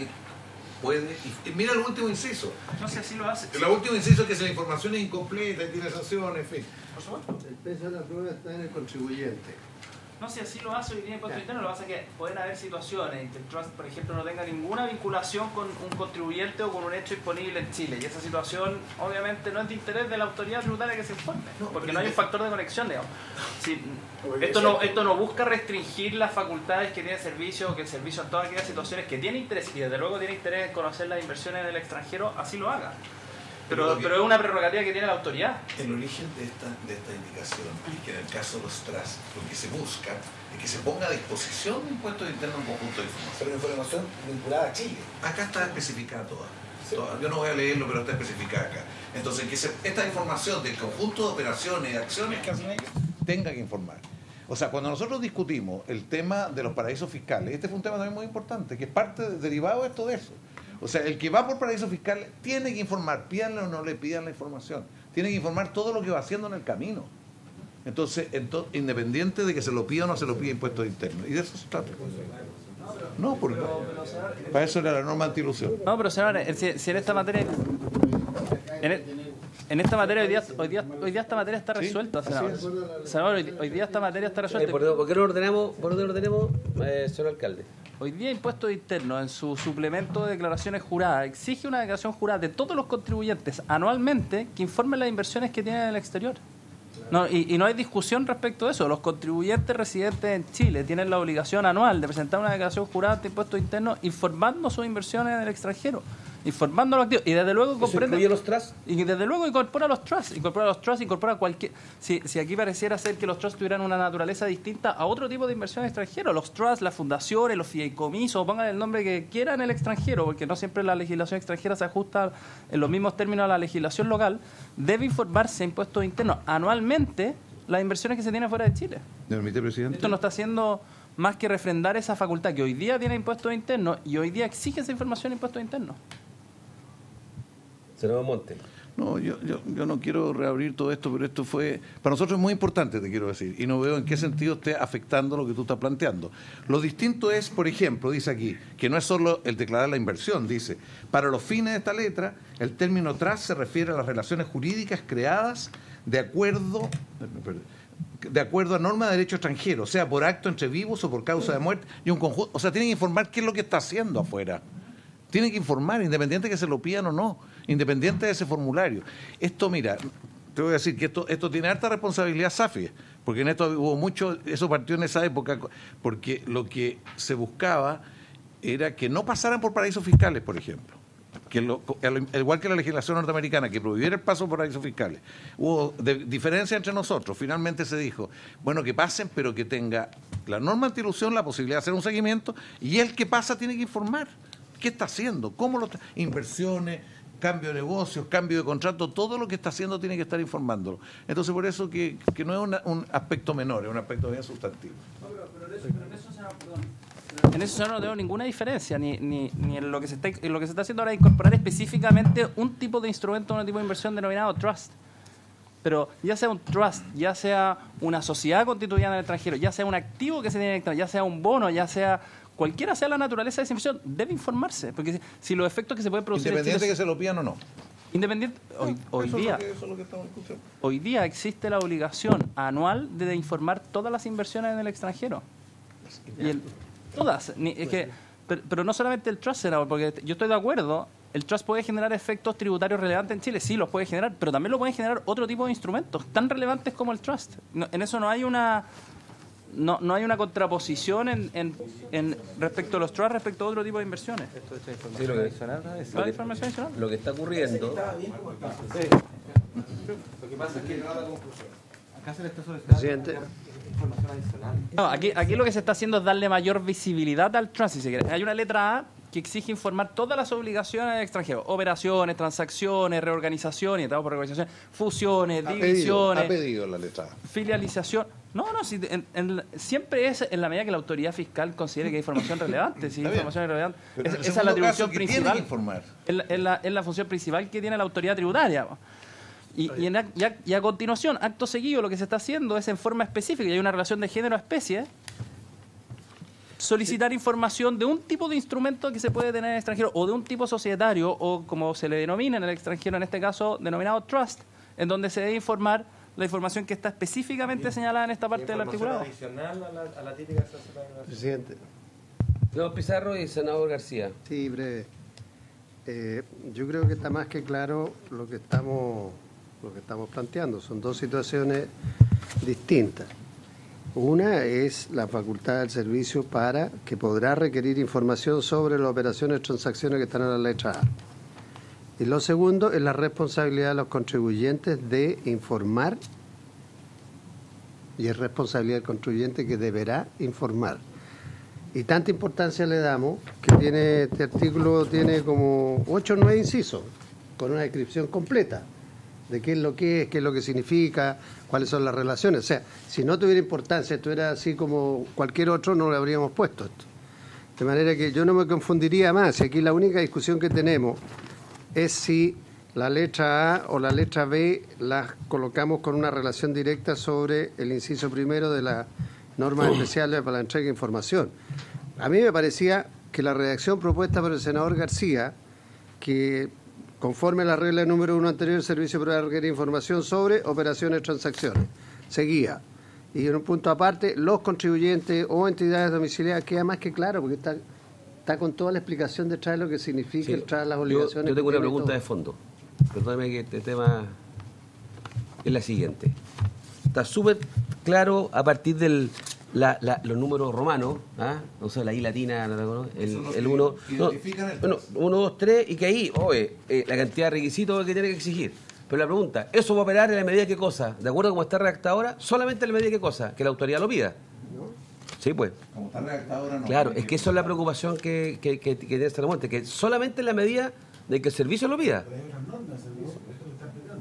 puede. Y mira el último inciso. No sé si lo hace. El último inciso es que si la información es incompleta y tiene sanciones, en fin. Por supuesto. El peso de la prueba está en el contribuyente. No, si así lo hace hoy día impuesto interno, lo que pasa es que pueden haber situaciones en que el trust, por ejemplo, no tenga ninguna vinculación con un contribuyente o con un hecho disponible en Chile. Y esa situación, obviamente, no es de interés de la autoridad tributaria que se informe, porque no hay un factor de conexión, digamos. Sí, esto no busca restringir las facultades que tiene el servicio, o que el servicio en todas aquellas situaciones que tiene interés, y desde luego tiene interés en conocer las inversiones del extranjero, así lo haga. Pero es una prerrogativa que tiene la autoridad. El origen de esta indicación es que en el caso de los TRAS, lo que se busca es que se ponga a disposición de impuestos internos un conjunto de información. Pero información vinculada a Chile. Acá está especificada toda. Yo no voy a leerlo, pero está especificada acá. Entonces, que esta información del conjunto de operaciones y acciones que hacen ellos tenga que informar. O sea, cuando nosotros discutimos el tema de los paraísos fiscales, este fue un tema también muy importante, que es parte derivado de esto de eso. O sea, el que va por paraísos fiscales tiene que informar, pídanle o no le pidan la información, tiene que informar todo lo que va haciendo en el camino. Entonces, independiente de que se lo pida o no se lo pida impuestos internos. Y de eso se trata. No, porque para eso era la norma antiilusión. No, pero señores, si en esta materia... En esta materia hoy día esta materia está resuelta, senador. Hoy día esta materia está resuelta. ¿Por qué no ordenamos, señor alcalde? Hoy día Impuestos Internos, en su suplemento de declaraciones juradas, exige una declaración jurada de todos los contribuyentes anualmente que informen las inversiones que tienen en el exterior. No, y no hay discusión respecto a eso. Los contribuyentes residentes en Chile tienen la obligación anual de presentar una declaración jurada de impuestos internos informando sus inversiones en el extranjero, informando a los activos. Y desde luego comprende. ¿Incluye los trusts? Y desde luego incorpora los trusts, incorpora cualquier. Si aquí pareciera ser que los trusts tuvieran una naturaleza distinta a otro tipo de inversión extranjero, los trusts, las fundaciones, los fideicomisos, pongan el nombre que quieran en el extranjero, porque no siempre la legislación extranjera se ajusta en los mismos términos a la legislación local, debe informarse a impuestos internos anualmente las inversiones que se tienen fuera de Chile. ¿Me permite, presidente? Esto no está haciendo más que refrendar esa facultad que hoy día tiene impuestos internos y hoy día exige esa información de impuestos internos. Senador Monte. No, yo no quiero reabrir todo esto, pero esto fue, para nosotros es muy importante, te quiero decir, y no veo en qué sentido esté afectando lo que tú estás planteando. Lo distinto es, por ejemplo, dice aquí, que no es solo el declarar la inversión, dice, para los fines de esta letra, el término TRAS se refiere a las relaciones jurídicas creadas de acuerdo a norma de derecho extranjero, sea por acto entre vivos o por causa de muerte, y un conjunto, o sea, tienen que informar qué es lo que está haciendo afuera. Tienen que informar, independiente de que se lo pidan o no, independiente de ese formulario. Esto, mira, te voy a decir que esto tiene harta responsabilidad SAFI, porque en esto hubo mucho, eso partió en esa época, porque lo que se buscaba era que no pasaran por paraísos fiscales, por ejemplo. Igual que la legislación norteamericana, que prohibiera el paso por paraísos fiscales. Hubo diferencia entre nosotros. Finalmente se dijo, bueno, que pasen, pero que tenga la norma antiilusión la posibilidad de hacer un seguimiento, y el que pasa tiene que informar. ¿Qué está haciendo? ¿Cómo lo está? Inversiones, cambio de negocios, cambio de contrato, todo lo que está haciendo tiene que estar informándolo. Entonces, por eso que no es un aspecto menor, es un aspecto bien sustantivo. En eso no tengo ninguna diferencia, ni en lo que se está haciendo ahora, incorporar específicamente un tipo de instrumento, un tipo de inversión denominado trust. pero ya sea un trust, ya sea una sociedad constituida en el extranjero, ya sea un activo que se tiene en el extranjero, ya sea un bono, ya sea cualquiera sea la naturaleza de esa inversión, debe informarse, porque si los efectos que se pueden producir Independiente en Chile, que se lo pidan o no. independiente, hoy día existe la obligación anual de informar todas las inversiones en el extranjero. Todas. Pero no solamente el trust, senador, porque yo estoy de acuerdo, el trust puede generar efectos tributarios relevantes en Chile, sí, los puede generar, pero también lo pueden generar otro tipo de instrumentos tan relevantes como el trust. En eso no hay una contraposición en respecto a los trusts respecto a otro tipo de inversiones. Sí, lo que está ocurriendo. Lo que pasa es que acá se le está solicitando Presidente. información adicional. No, aquí lo que se está haciendo es darle mayor visibilidad al trust, si se quiere. Hay una letra A que exige informar todas las obligaciones del extranjero, operaciones, transacciones, reorganización, y estamos por reorganización, fusiones, divisiones, Ha pedido la letra A. filialización. Si siempre es en la medida que la autoridad fiscal considere que hay información relevante. Si información es relevante, esa es la atribución principal. Es la función principal que tiene la autoridad tributaria. Y a continuación, acto seguido, lo que se está haciendo es en forma específica, y hay una relación de género-especie, solicitar información de un tipo de instrumento que se puede tener en el extranjero, o de un tipo societario, o como se le denomina en el extranjero, en este caso denominado trust, en donde se debe informar la información que está específicamente señalada en esta parte del articulado. Adicional a la típica que se hace para la... Presidente. Senador Pizarro y senador García. Sí, breve. Yo creo que está más que claro lo que estamos planteando. Son dos situaciones distintas. Una es la facultad del servicio para que podrá requerir información sobre las operaciones y transacciones que están en la letra A. Y lo segundo es la responsabilidad de los contribuyentes de informar, y es responsabilidad del contribuyente que deberá informar. Y tanta importancia le damos que este artículo tiene como 8 o 9 incisos, con una descripción completa de qué es lo que significa, cuáles son las relaciones. O sea, si no tuviera importancia, esto era así como cualquier otro, no le habríamos puesto esto. De manera que yo no me confundiría más. Y aquí la única discusión que tenemos es si la letra A o la letra B las colocamos con una relación directa sobre el inciso primero de las normas especiales para la entrega de información. A mí me parecía que la redacción propuesta por el senador García, que conforme a la regla número 1 anterior, el servicio podrá requerir información sobre operaciones y transacciones, seguía. Y en un punto aparte, los contribuyentes o entidades domiciliadas, queda más que claro, porque está con toda la explicación detrás de lo que significa el traer las obligaciones. Yo tengo una pregunta de fondo. Perdóname que este tema es la siguiente. Está súper claro a partir de los números romanos, o sea, la I latina, el 1, 2, 3, y que ahí, la cantidad de requisitos que tiene que exigir. Pero la pregunta, ¿eso va a operar en la medida de qué cosa? ¿De acuerdo a cómo está redactada ahora? Solamente en la medida de qué cosa, que la autoridad lo pida. Sí, pues. Como está redactada ahora, no. Claro, es que eso es la preocupación que tiene este remonte, que solamente en la medida de que el servicio lo pida.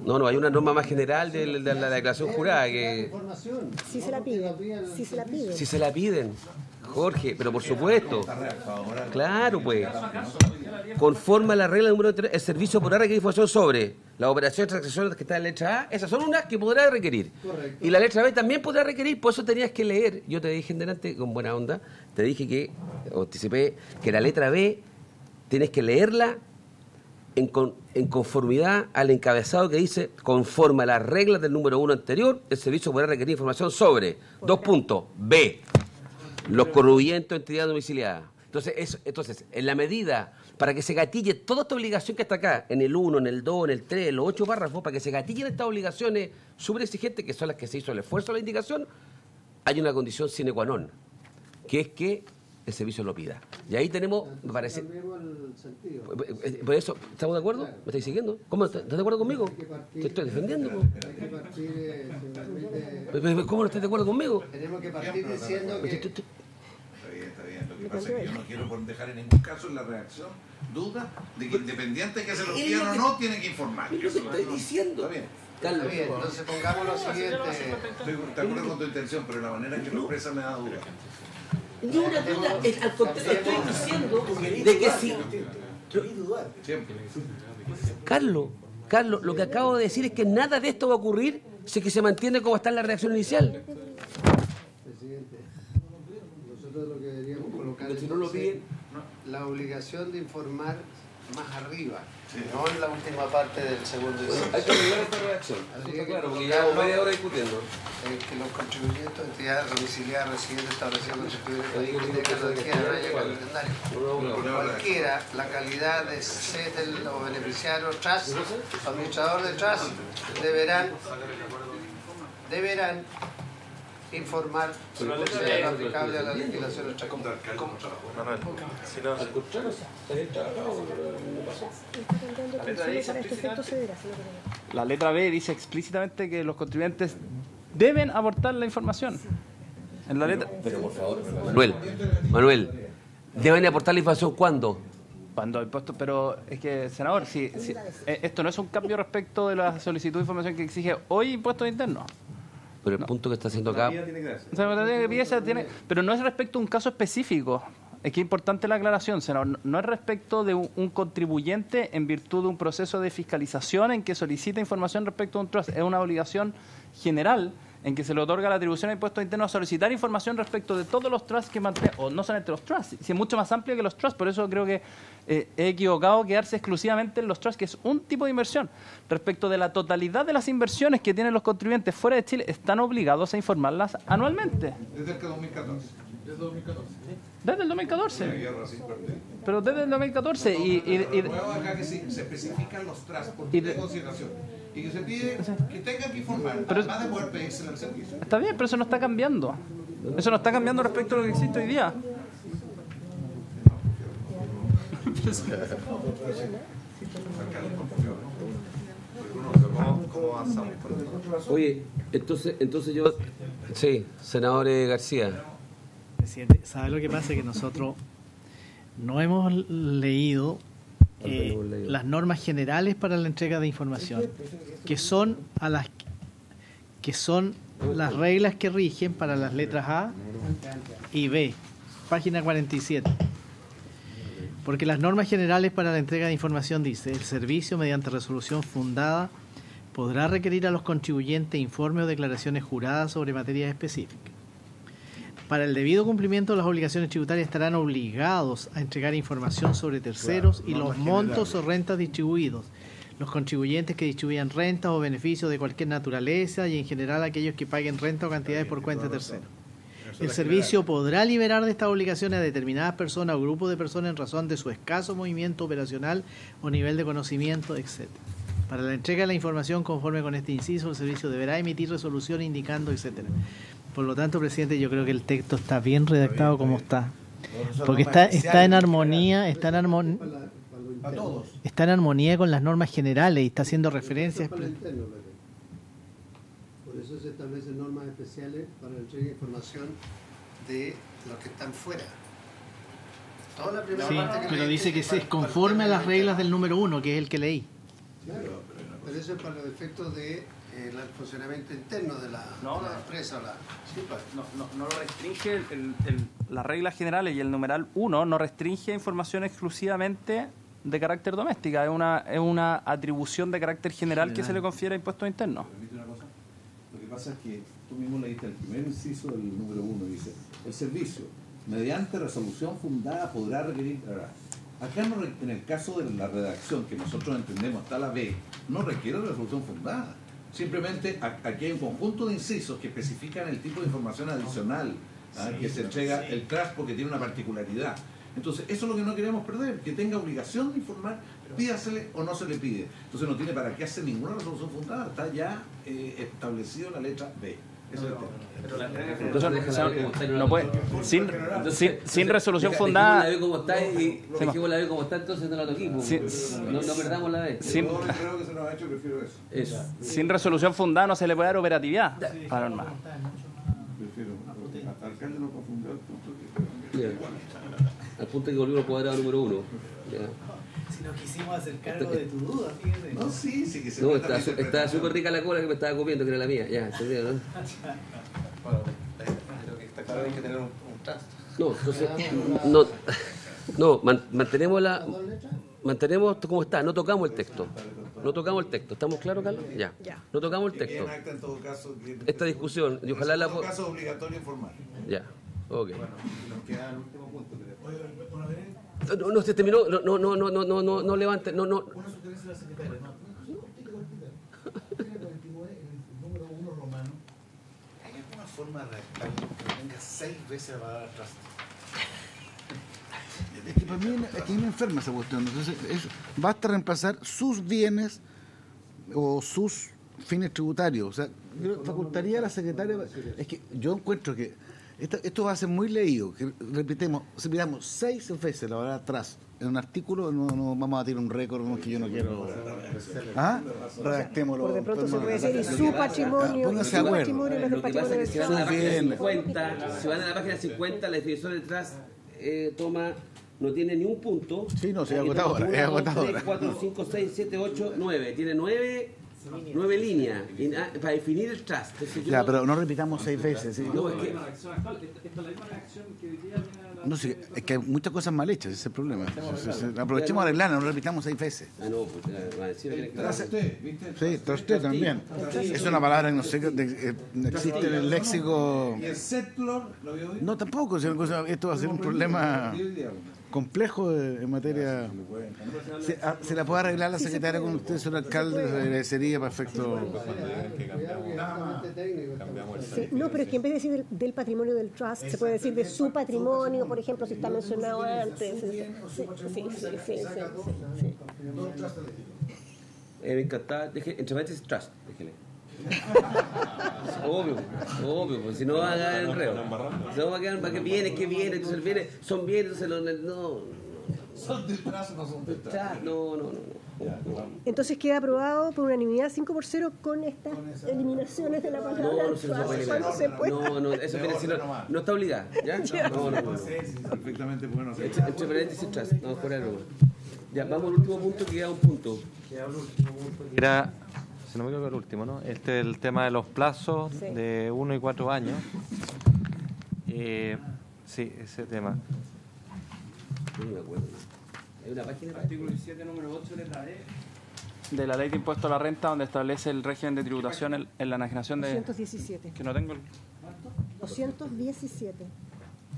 No, hay una norma más general de la declaración jurada que... Si se la piden. Si se la piden, Jorge, pero por supuesto. Claro, pues. Conforme a la regla número 3, el servicio podrá requerir información sobre las operaciones y transacciones que están en la letra A. Esas son unas que podrá requerir. Correcto. Y la letra B también podrá requerir, por eso tenías que leer. Yo te dije delante, con buena onda, te dije que, anticipé, que la letra B tienes que leerla en conformidad al encabezado que dice, conforme a las reglas del número 1 anterior, el servicio podrá requerir información sobre, 2 puntos, B, los contribuyentes o entidades domiciliadas. Entonces, en la medida, para que se gatille toda esta obligación que está acá, en el 1, en el 2, en el 3, en los 8 párrafos, para que se gatillen estas obligaciones súper exigentes, que son las que se hizo el esfuerzo de la indicación, hay una condición sine qua non, que es que el servicio lo pida. Y ahí tenemos, me parece... Por eso, ¿estamos de acuerdo? ¿Me estáis siguiendo? ¿Cómo? ¿Estás de acuerdo conmigo? Te estoy defendiendo. ¿Cómo no estás de acuerdo conmigo? Tenemos que partir diciendo que... Está bien. Lo que pasa es que yo no quiero dejar en ningún caso en la reacción duda de que independiente de que se lo pidan o no, tienen que informar. Yo lo estoy diciendo. Está bien. Está bien, entonces pongamos lo siguiente. Estoy de acuerdo con tu intención, pero la manera en que lo expresa me da duda. Ni una duda, al contrario, estoy diciendo de que si... Siempre. Carlos, lo que acabo de decir es que nada de esto va a ocurrir Si es que se mantiene como está en la redacción inicial. Presidente, nosotros lo que deberíamos colocar Pero si no lo piden, la obligación de informar más arriba, no en la última parte del segundo inciso. hay que arreglar esta redacción. Eso está claro, porque llevamos media hora discutiendo. Que los contribuyentes, entidades domiciliadas, residentes establecidos con suscriptores de país que tengan requieran haya calendario. Cualquiera, la calidad de CETEL o beneficiario trust, administrador de trust, deberán informar su procedimiento aplicable a la legislación extranjera. Al contrario, está bien trabajado. La letra B dice explícitamente que los contribuyentes deben aportar la información. En la letra. Pero por favor, Manuel, ¿deben aportar la información cuándo? Cuando hay puesto, pero es que, senador, si esto no es un cambio respecto de la solicitud de información que exige hoy Impuestos Internos. Pero el punto que está haciendo acá... Pero no es respecto a un caso específico. Es que es importante la aclaración, senador. No es respecto de un contribuyente en virtud de un proceso de fiscalización en que solicita información respecto a un trust. Es una obligación general en que se le otorga la atribución a Impuestos Internos a solicitar información respecto de todos los trusts que mantienen, o no solamente los trusts, es mucho más amplio que los trusts. Por eso creo que he equivocado quedarse exclusivamente en los trusts, que es un tipo de inversión. Respecto de la totalidad de las inversiones que tienen los contribuyentes fuera de Chile, están obligados a informarlas anualmente. Desde el 2014. Desde 2014. Desde el 2014. Pero desde el 2014 Nuevo acá que se especifican los trusts por de consideración y que se pide que tengan que informar, además de poder pedirse el servicio. Está bien, pero eso no está cambiando. Eso no está cambiando respecto a lo que existe hoy día. Oye, entonces yo... Sí, senador García. Presidente, ¿sabe lo que pasa? Que nosotros no hemos leído las normas generales para la entrega de información, que son las reglas que rigen para las letras A y B, página 47. Porque las normas generales para la entrega de información dice: el servicio, mediante resolución fundada, podrá requerir a los contribuyentes informes o declaraciones juradas sobre materias específicas. Para el debido cumplimiento de las obligaciones tributarias estarán obligados a entregar información sobre terceros y los montos o rentas distribuidos, los contribuyentes que distribuyan rentas o beneficios de cualquier naturaleza y en general aquellos que paguen renta o cantidades por cuenta de terceros. El servicio podrá liberar de estas obligaciones a determinadas personas o grupos de personas en razón de su escaso movimiento operacional o nivel de conocimiento, etc. Para la entrega de la información conforme con este inciso, el servicio deberá emitir resolución indicando, etc. Por lo tanto, presidente, yo creo que el texto está bien redactado como está. Porque está en armonía, está en armonía con las normas generales y está haciendo referencias. Por eso se establecen normas especiales para la entrega de información de los que están fuera. Toda la primera parte que pero dice que es conforme a las reglas del número 1, que es el que leí. Claro, pero eso es para los efectos de el funcionamiento interno de la empresa. No lo restringe las reglas generales, y el numeral 1 no restringe información exclusivamente de carácter doméstica. Es una atribución de carácter general que se le confiere a Impuestos Internos. Lo que pasa es que tú mismo leíste el primer inciso del número 1, dice: el servicio, mediante resolución fundada, podrá requerir... Acá no, en el caso de la redacción que nosotros entendemos, está la B, no requiere resolución fundada. Simplemente aquí hay un conjunto de incisos que especifican el tipo de información adicional que se entrega el trust porque tiene una particularidad. Entonces, eso es lo que no queremos perder, que tenga obligación de informar, pídasele o no se le pide. Entonces no tiene para qué hacer ninguna resolución fundada, está ya establecido en la letra B. No puede, sin resolución fundada. La B como está y dejemos la B como está, entonces no la toquemos. No perdamos la B. Creo que se nos ha hecho, prefiero eso. Sin resolución fundada no se le puede dar operatividad a la norma. Prefiero, alcalde no confundió el punto al punto que volvimos al cuadrado número 1. Si nos quisimos hacer cargo de tu duda, fíjate. No, sí que se no, estaba súper rica la cola que me estaba comiendo, que era la mía. Ya, ¿entendido, no? Bueno, creo que está claro que hay que tener un trust. No, entonces, mantenemos como está, no tocamos el texto. No tocamos el texto. ¿Estamos claros, Carlos? Ya. No tocamos el texto. acta en todo caso. Esta discusión, y ojalá la... En todo caso, obligatorio informar. Ya, ok. Bueno, nos queda el último punto. No, se terminó. No levante. No. Una sugerencia de la secretaria. No, artículo 29, el número 1 romano. ¿Hay alguna forma de redactar que tenga 6 veces la palabra trust? Es que para mí aquí me enferma esa cuestión. Entonces, basta reemplazar sus bienes o sus fines tributarios. O sea, yo facultaría a la secretaria. Es que yo encuentro que esto va a ser muy leído. Que repitamos 6 veces la palabra trust en un artículo. No vamos a tirar un récord, no, que yo no quiero. Redactémoslo. Por de pronto se puede decir y su patrimonio. Pónganse de acuerdo. Lo que pasa es que si van a la página 50, la definición de trust toma. No tiene ni un punto. Sí, no, sí, es agotadora. Es agotadora. 3, 4, 5, 6, 7, 8, 9. Tiene 9 líneas para definir el trust. Entonces, ya, pero no repitamos 6 veces. ¿Sí? No, es que... No sé, es que hay muchas cosas mal hechas, ese es el problema. Aprovechemos a arreglarla, no repitamos 6 veces. No, pues va a decir que... Sí, trusted también. Es una palabra que no sé, no existe en el léxico. ¿Y el settlor lo vio bien? No, tampoco. Esto va a ser un problema complejo en materia. Se la puede arreglar la secretaria con usted, señor alcalde, sería perfecto. Sí, no, pero es que en vez de decir del patrimonio del trust, se puede decir de su patrimonio, por ejemplo, si está mencionado antes. Sí. Me encantaba, entre paréntesis, trust, déjele. Obvio, pues si no va a quedar el reo. Si no va a quedar, ¿para qué viene? Entonces el viene, son bienes, entonces no. Son del trazo, no son del trazo. No. Entonces queda aprobado por unanimidad 5-0 con estas eliminaciones de la palabra trust. No, eso viene si no está obligada, ¿ya? No. Perfectamente bueno. Entre paréntesis, trust, no, fuera de broma. Ya, vamos al último punto, que queda un punto. Era, si no me equivoco, el último, ¿no? El tema de los plazos de 1 y 4 años. Sí, ese tema. No me acuerdo. Hay una página. Artículo 17, número 8, letra E. De la Ley de Impuesto a la Renta, donde establece el régimen de tributación en la enajenación de... 217. Que no tengo el... 217.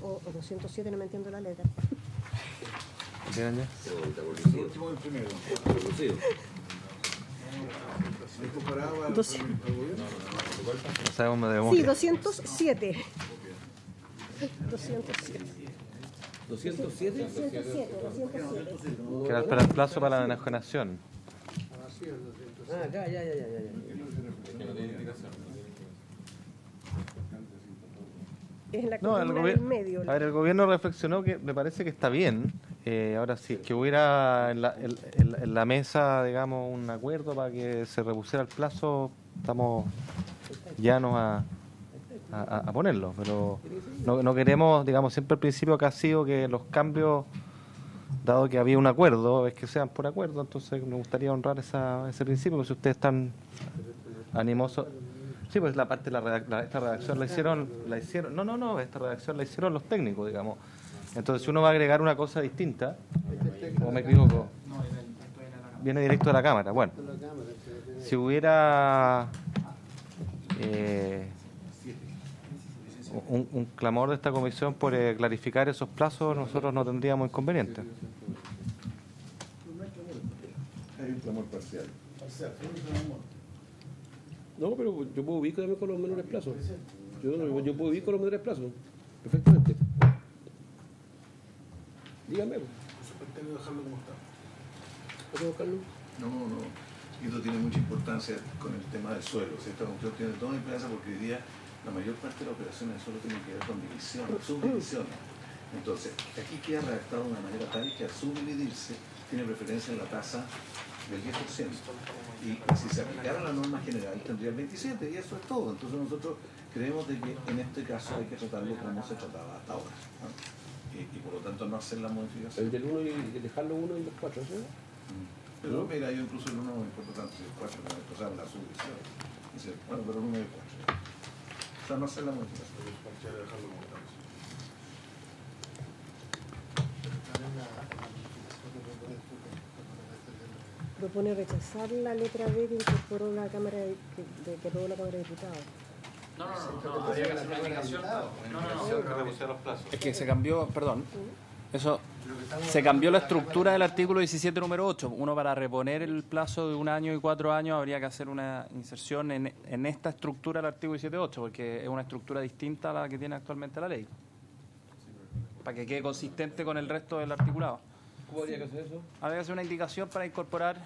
O 207, no me entiendo la letra. ¿Tienen ya? El último del primero. No sabemos de Sí, 207. 207. 207. Que era para el plazo para la enajenación. Ya. Es la No, columna del medio. a ver, el gobierno reflexionó que me parece que está bien. Ahora sí, que hubiera en la mesa, digamos, un acuerdo para que se repusiera el plazo, estamos llanos a ponerlo. Pero no queremos, digamos, siempre el principio que ha sido que los cambios, dado que había un acuerdo, es que sean por acuerdo. Entonces me gustaría honrar ese principio, porque si ustedes están animosos... Sí, pues la parte esta redacción la hicieron, no, esta redacción la hicieron los técnicos, digamos. Entonces, si uno va a agregar una cosa distinta, o me equivoco, viene directo de la Cámara. Bueno, si hubiera un clamor de esta comisión por clarificar esos plazos, nosotros no tendríamos inconveniente. Hay un clamor parcial. No, pero yo puedo vivir con los menores plazos. Yo puedo vivir con los menores plazos. Perfectamente. Dígame. Dejarlo como está. ¿Puedo buscarlo? No. Esto tiene mucha importancia con el tema del suelo. Esta cuestión tiene toda importancia porque hoy día la mayor parte de las operaciones de suelo tienen que ver con divisiones, subdivisiones. Entonces, aquí queda redactado de una manera tal que al subdividirse tiene preferencia en la tasa del 10%. Y si se aplicara la norma general tendría el 27% y eso es todo. Entonces nosotros creemos de que en este caso hay que tratarlo como se trataba hasta ahora, ¿no? Y por lo tanto no hacer la modificación. El del 1 y dejarlo 1 y los 4, ¿sí? Pero mira, yo incluso el 1 no me importa tanto si el 4 no me importa la subdivisión. Dice, bueno, pero el 1 y el 4. O sea, no hacer la modificación. Dejarlo como está. propone rechazar la letra B que incorporó la Cámara que aprobó la Cámara de Diputados. No, habría que hacer una indicación. Es que se cambió, perdón, eso se cambió la estructura del artículo 17, número 8. Uno, para reponer el plazo de 1 año y 4 años, habría que hacer una inserción en esta estructura del artículo 17.8, porque es una estructura distinta a la que tiene actualmente la ley, para que quede consistente con el resto del articulado. ¿Cómo habría que hacer eso? Habría que hacer una indicación para incorporar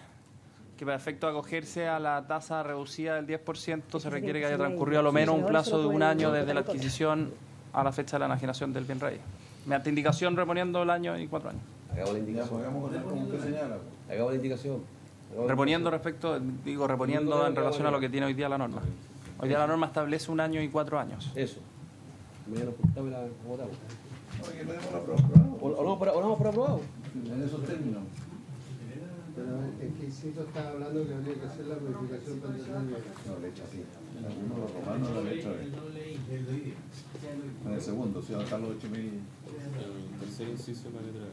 que para efecto de acogerse a la tasa reducida del 10% se requiere que haya transcurrido a lo menos un plazo de 1 año desde la adquisición a la fecha de la enajenación del bien raíz. Mediante indicación reponiendo el año y 4 años. Hagamos la indicación. Hagamos la indicación. Reponiendo reponiendo en relación a lo que tiene hoy día la norma. Hoy día la norma establece 1 año y 4 años. Eso. Mañana nos juntamos y la votamos. ¿O no por aprobado? En esos términos. Pero es que Isidro estaba hablando que habría que hacer la modificación para el No, le echa así. Uno romano la letra B. En el segundo, si va a estar los 8.000. El tercer inciso de la letra B.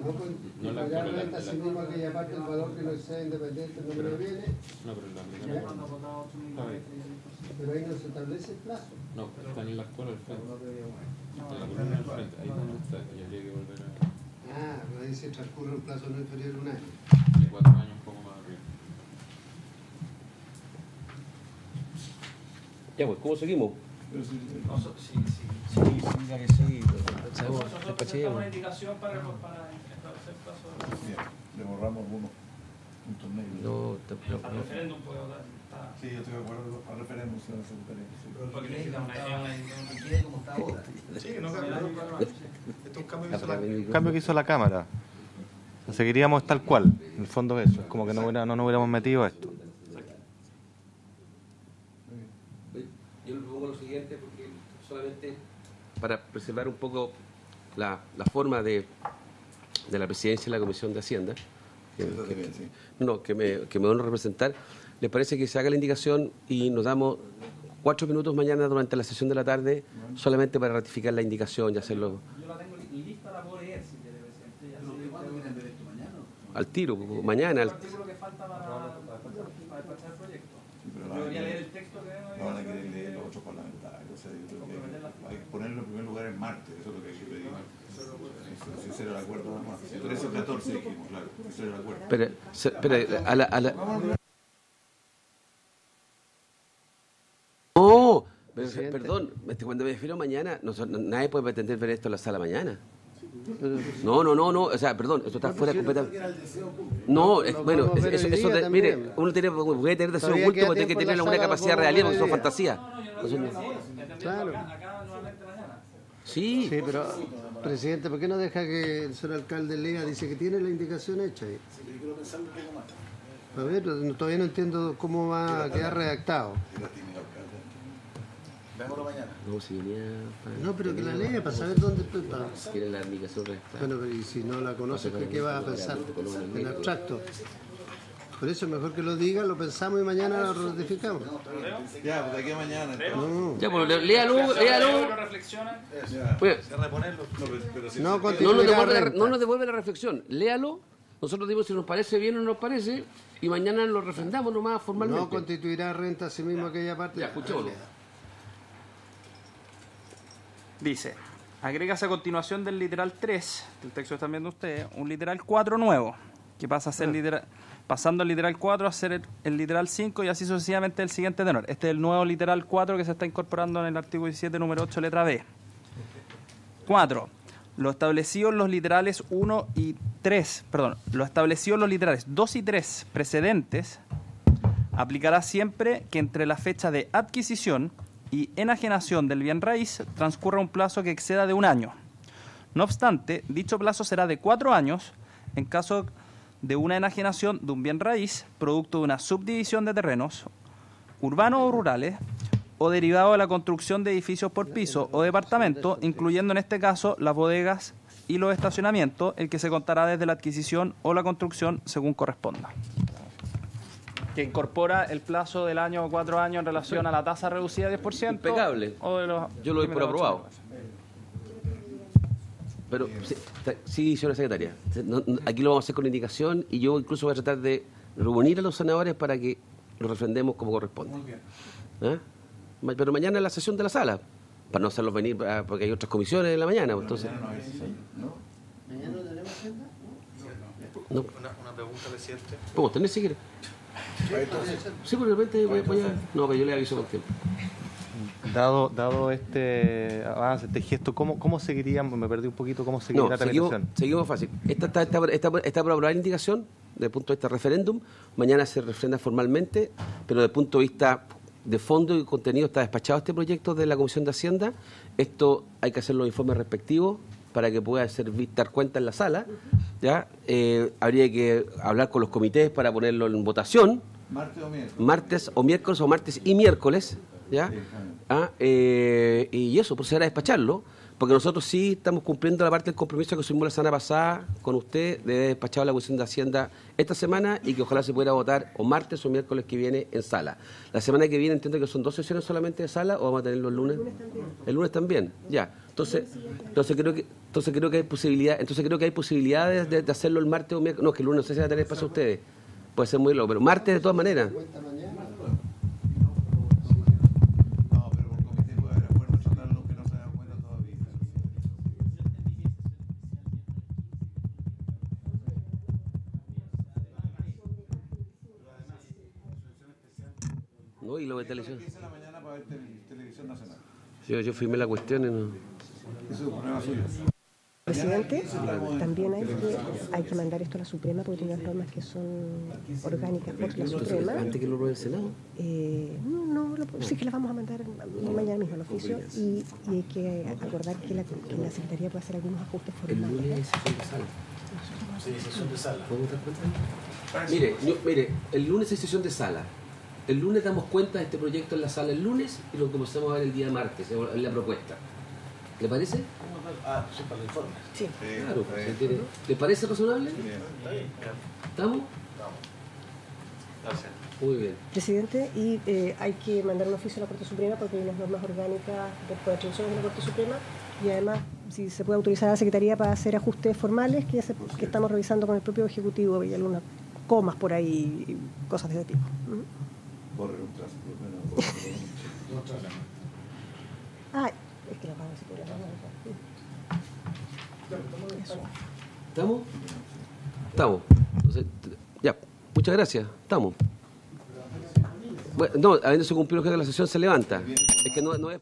No, pues, ya renta así mismo aquella parte del valor que no sea independiente, no me viene. No, pero en la primera parte. Pero ahí no se establece el plazo. No, está en la actual al frente. En la columna al frente, ahí donde está, y habría que volver a. Ah, pero ahí se transcurre un plazo no inferior a 1 año. De 4 años, un poco más arriba. Ya, pues, ¿cómo seguimos? Sí, diga que sí. Nosotros presentamos una indicación para establecer plazo. Le borramos algunos puntos negros. No, al referéndum puede votar. Sí, yo estoy de acuerdo al referéndum, señor secretario. Porque necesita una quede como está ahora. Sí, que no cambia. Estos cambios que hizo la... El cambio que hizo la Cámara. O sea, seguiríamos tal cual. En el fondo eso. Es como que no nos hubiéramos metido a esto. Yo le propongo lo siguiente, porque solamente para preservar un poco la forma de la presidencia de la Comisión de Hacienda, que me honro representar, ¿les parece que se haga la indicación y nos damos 4 minutos mañana durante la sesión de la tarde solamente para ratificar la indicación y hacerlo? Yo la tengo lista, la puedo leer si quiere, presidente. ¿Cuándo quieren ver esto? ¿Mañana? Al tiro, mañana. El artículo que falta para despachar el proyecto. Yo debería leer el texto que no van a querer leer los otros parlamentarios. O sea, yo creo que hay que ponerlo en primer lugar en martes, eso es lo que hay que pedir. Si ese era el acuerdo, nada más. Si 13 o 14 dijimos, claro, ese era el acuerdo. Pero No, perdón, cuando me refiero mañana, nadie puede pretender ver esto en la sala mañana. No, o sea, perdón, esto está fuera completamente. No, bueno, eso mire, uno puede tener deseo oculto, puede que tener alguna capacidad de realidad, porque son fantasías. Claro. Sí, pero, presidente, ¿por qué no deja que el señor alcalde lea? Dice que tiene la indicación hecha ahí. Sí, quiero pensarlo un poco más. A ver, todavía no entiendo cómo va a quedar redactado. Veámoslo mañana. No, pero que la lea para saber dónde está. Quiere la indicación redactada. Bueno, pero y si no la conoce, ¿qué va a pensar en abstracto? Por eso es mejor que lo diga, lo pensamos y mañana lo ratificamos. Ya, pues de aquí a mañana. Ya, pues léalo. No nos devuelve la reflexión. Léalo. Nosotros decimos si nos parece bien o no nos parece y mañana lo refrendamos nomás formalmente. No constituirá renta a sí mismo aquella parte. Ya, escuchémoslo. Dice, agrégase a continuación del literal 3, el texto que están viendo ustedes, un literal 4 nuevo, que pasa a ser pasando el literal 4 a ser el literal 5 y así sucesivamente el siguiente tenor. Este es el nuevo literal 4 que se está incorporando en el artículo 17, número 8, letra B. 4. Lo establecido en los literales 1 y 3, perdón, lo establecido en los literales 2 y 3 precedentes aplicará siempre que entre la fecha de adquisición y enajenación del bien raíz transcurra un plazo que exceda de 1 año. No obstante, dicho plazo será de 4 años en caso de una enajenación de un bien raíz, producto de una subdivisión de terrenos, urbanos o rurales, o derivado de la construcción de edificios por piso o departamento, incluyendo en este caso las bodegas y los estacionamientos, el que se contará desde la adquisición o la construcción según corresponda. Que incorpora el plazo del año o 4 años en relación a la tasa reducida de 10%. Impecable. Yo lo doy por aprobado. Pero sí, señora secretaria, aquí lo vamos a hacer con indicación y yo incluso voy a tratar de reunir a los senadores para que lo refrendemos como corresponde. ¿Ah? Pero mañana es la sesión de la sala, para no hacerlos venir, porque hay otras comisiones en la mañana. Pues, entonces, ¿Mañana no tenemos agenda? no. Una pregunta, presidente. ¿Podemos tener si quiere? Sí, porque de repente voy a... No, pero yo le aviso con tiempo. Dado este avance, este gesto, ¿cómo seguiría? Me perdí un poquito, ¿cómo seguiría la tramitación? Seguimos fácil. Está por aprobar indicación, desde el punto de vista referéndum. Mañana se refrenda formalmente, pero desde el punto de vista de fondo y contenido está despachado este proyecto de la Comisión de Hacienda. Esto hay que hacer los informes respectivos para que pueda dar cuenta en la sala. ¿Ya? Habría que hablar con los comités para ponerlo en votación. Martes o miércoles o martes y miércoles. ¿Ya? Y eso, proceder a despacharlo, porque nosotros sí estamos cumpliendo la parte del compromiso que asumimos la semana pasada con usted de despachar la Comisión de Hacienda esta semana y que ojalá se pudiera votar o martes o miércoles que viene en sala. La semana que viene entiendo que son 2 sesiones solamente de sala, o vamos a tenerlo el lunes. El lunes también, ya. Entonces creo que hay posibilidades de hacerlo el martes o miércoles. No, que el lunes no sé si va a tener espacio a ustedes. Puede ser muy loco, pero martes de todas maneras. No, y lo de televisión. Yo firmé la cuestión y no. Eso es un problema suyo. Presidente, también hay que mandar esto a la Suprema porque tiene unas normas que son orgánicas por la Suprema. ¿Antes que lo apruebe el Senado? Sí que las vamos a mandar mañana mismo al oficio y hay que acordar que la Secretaría puede hacer algunos ajustes formales. El lunes es sesión de sala. Sí, sesión de sala. ¿Podemos dar cuenta? Mire, el lunes es sesión de sala. El lunes damos cuenta de este proyecto en la sala el lunes y lo comenzamos a ver el día martes, en la propuesta. ¿Le parece? Sí, para el informe. Sí. Claro. ¿Le parece razonable? ¿Estamos? Gracias. Muy bien. Presidente, y hay que mandar un oficio a la Corte Suprema porque hay unas normas orgánicas de atribuciones de la Corte Suprema y además si se puede autorizar a la Secretaría para hacer ajustes formales que estamos revisando con el propio Ejecutivo y algunas comas por ahí y cosas de ese tipo. Es que lo acabo de decir por ¿Estamos? Estamos. Entonces, ya, muchas gracias. Estamos. Bueno, no, habiéndose cumplido el objeto de la sesión se levanta. Es que no es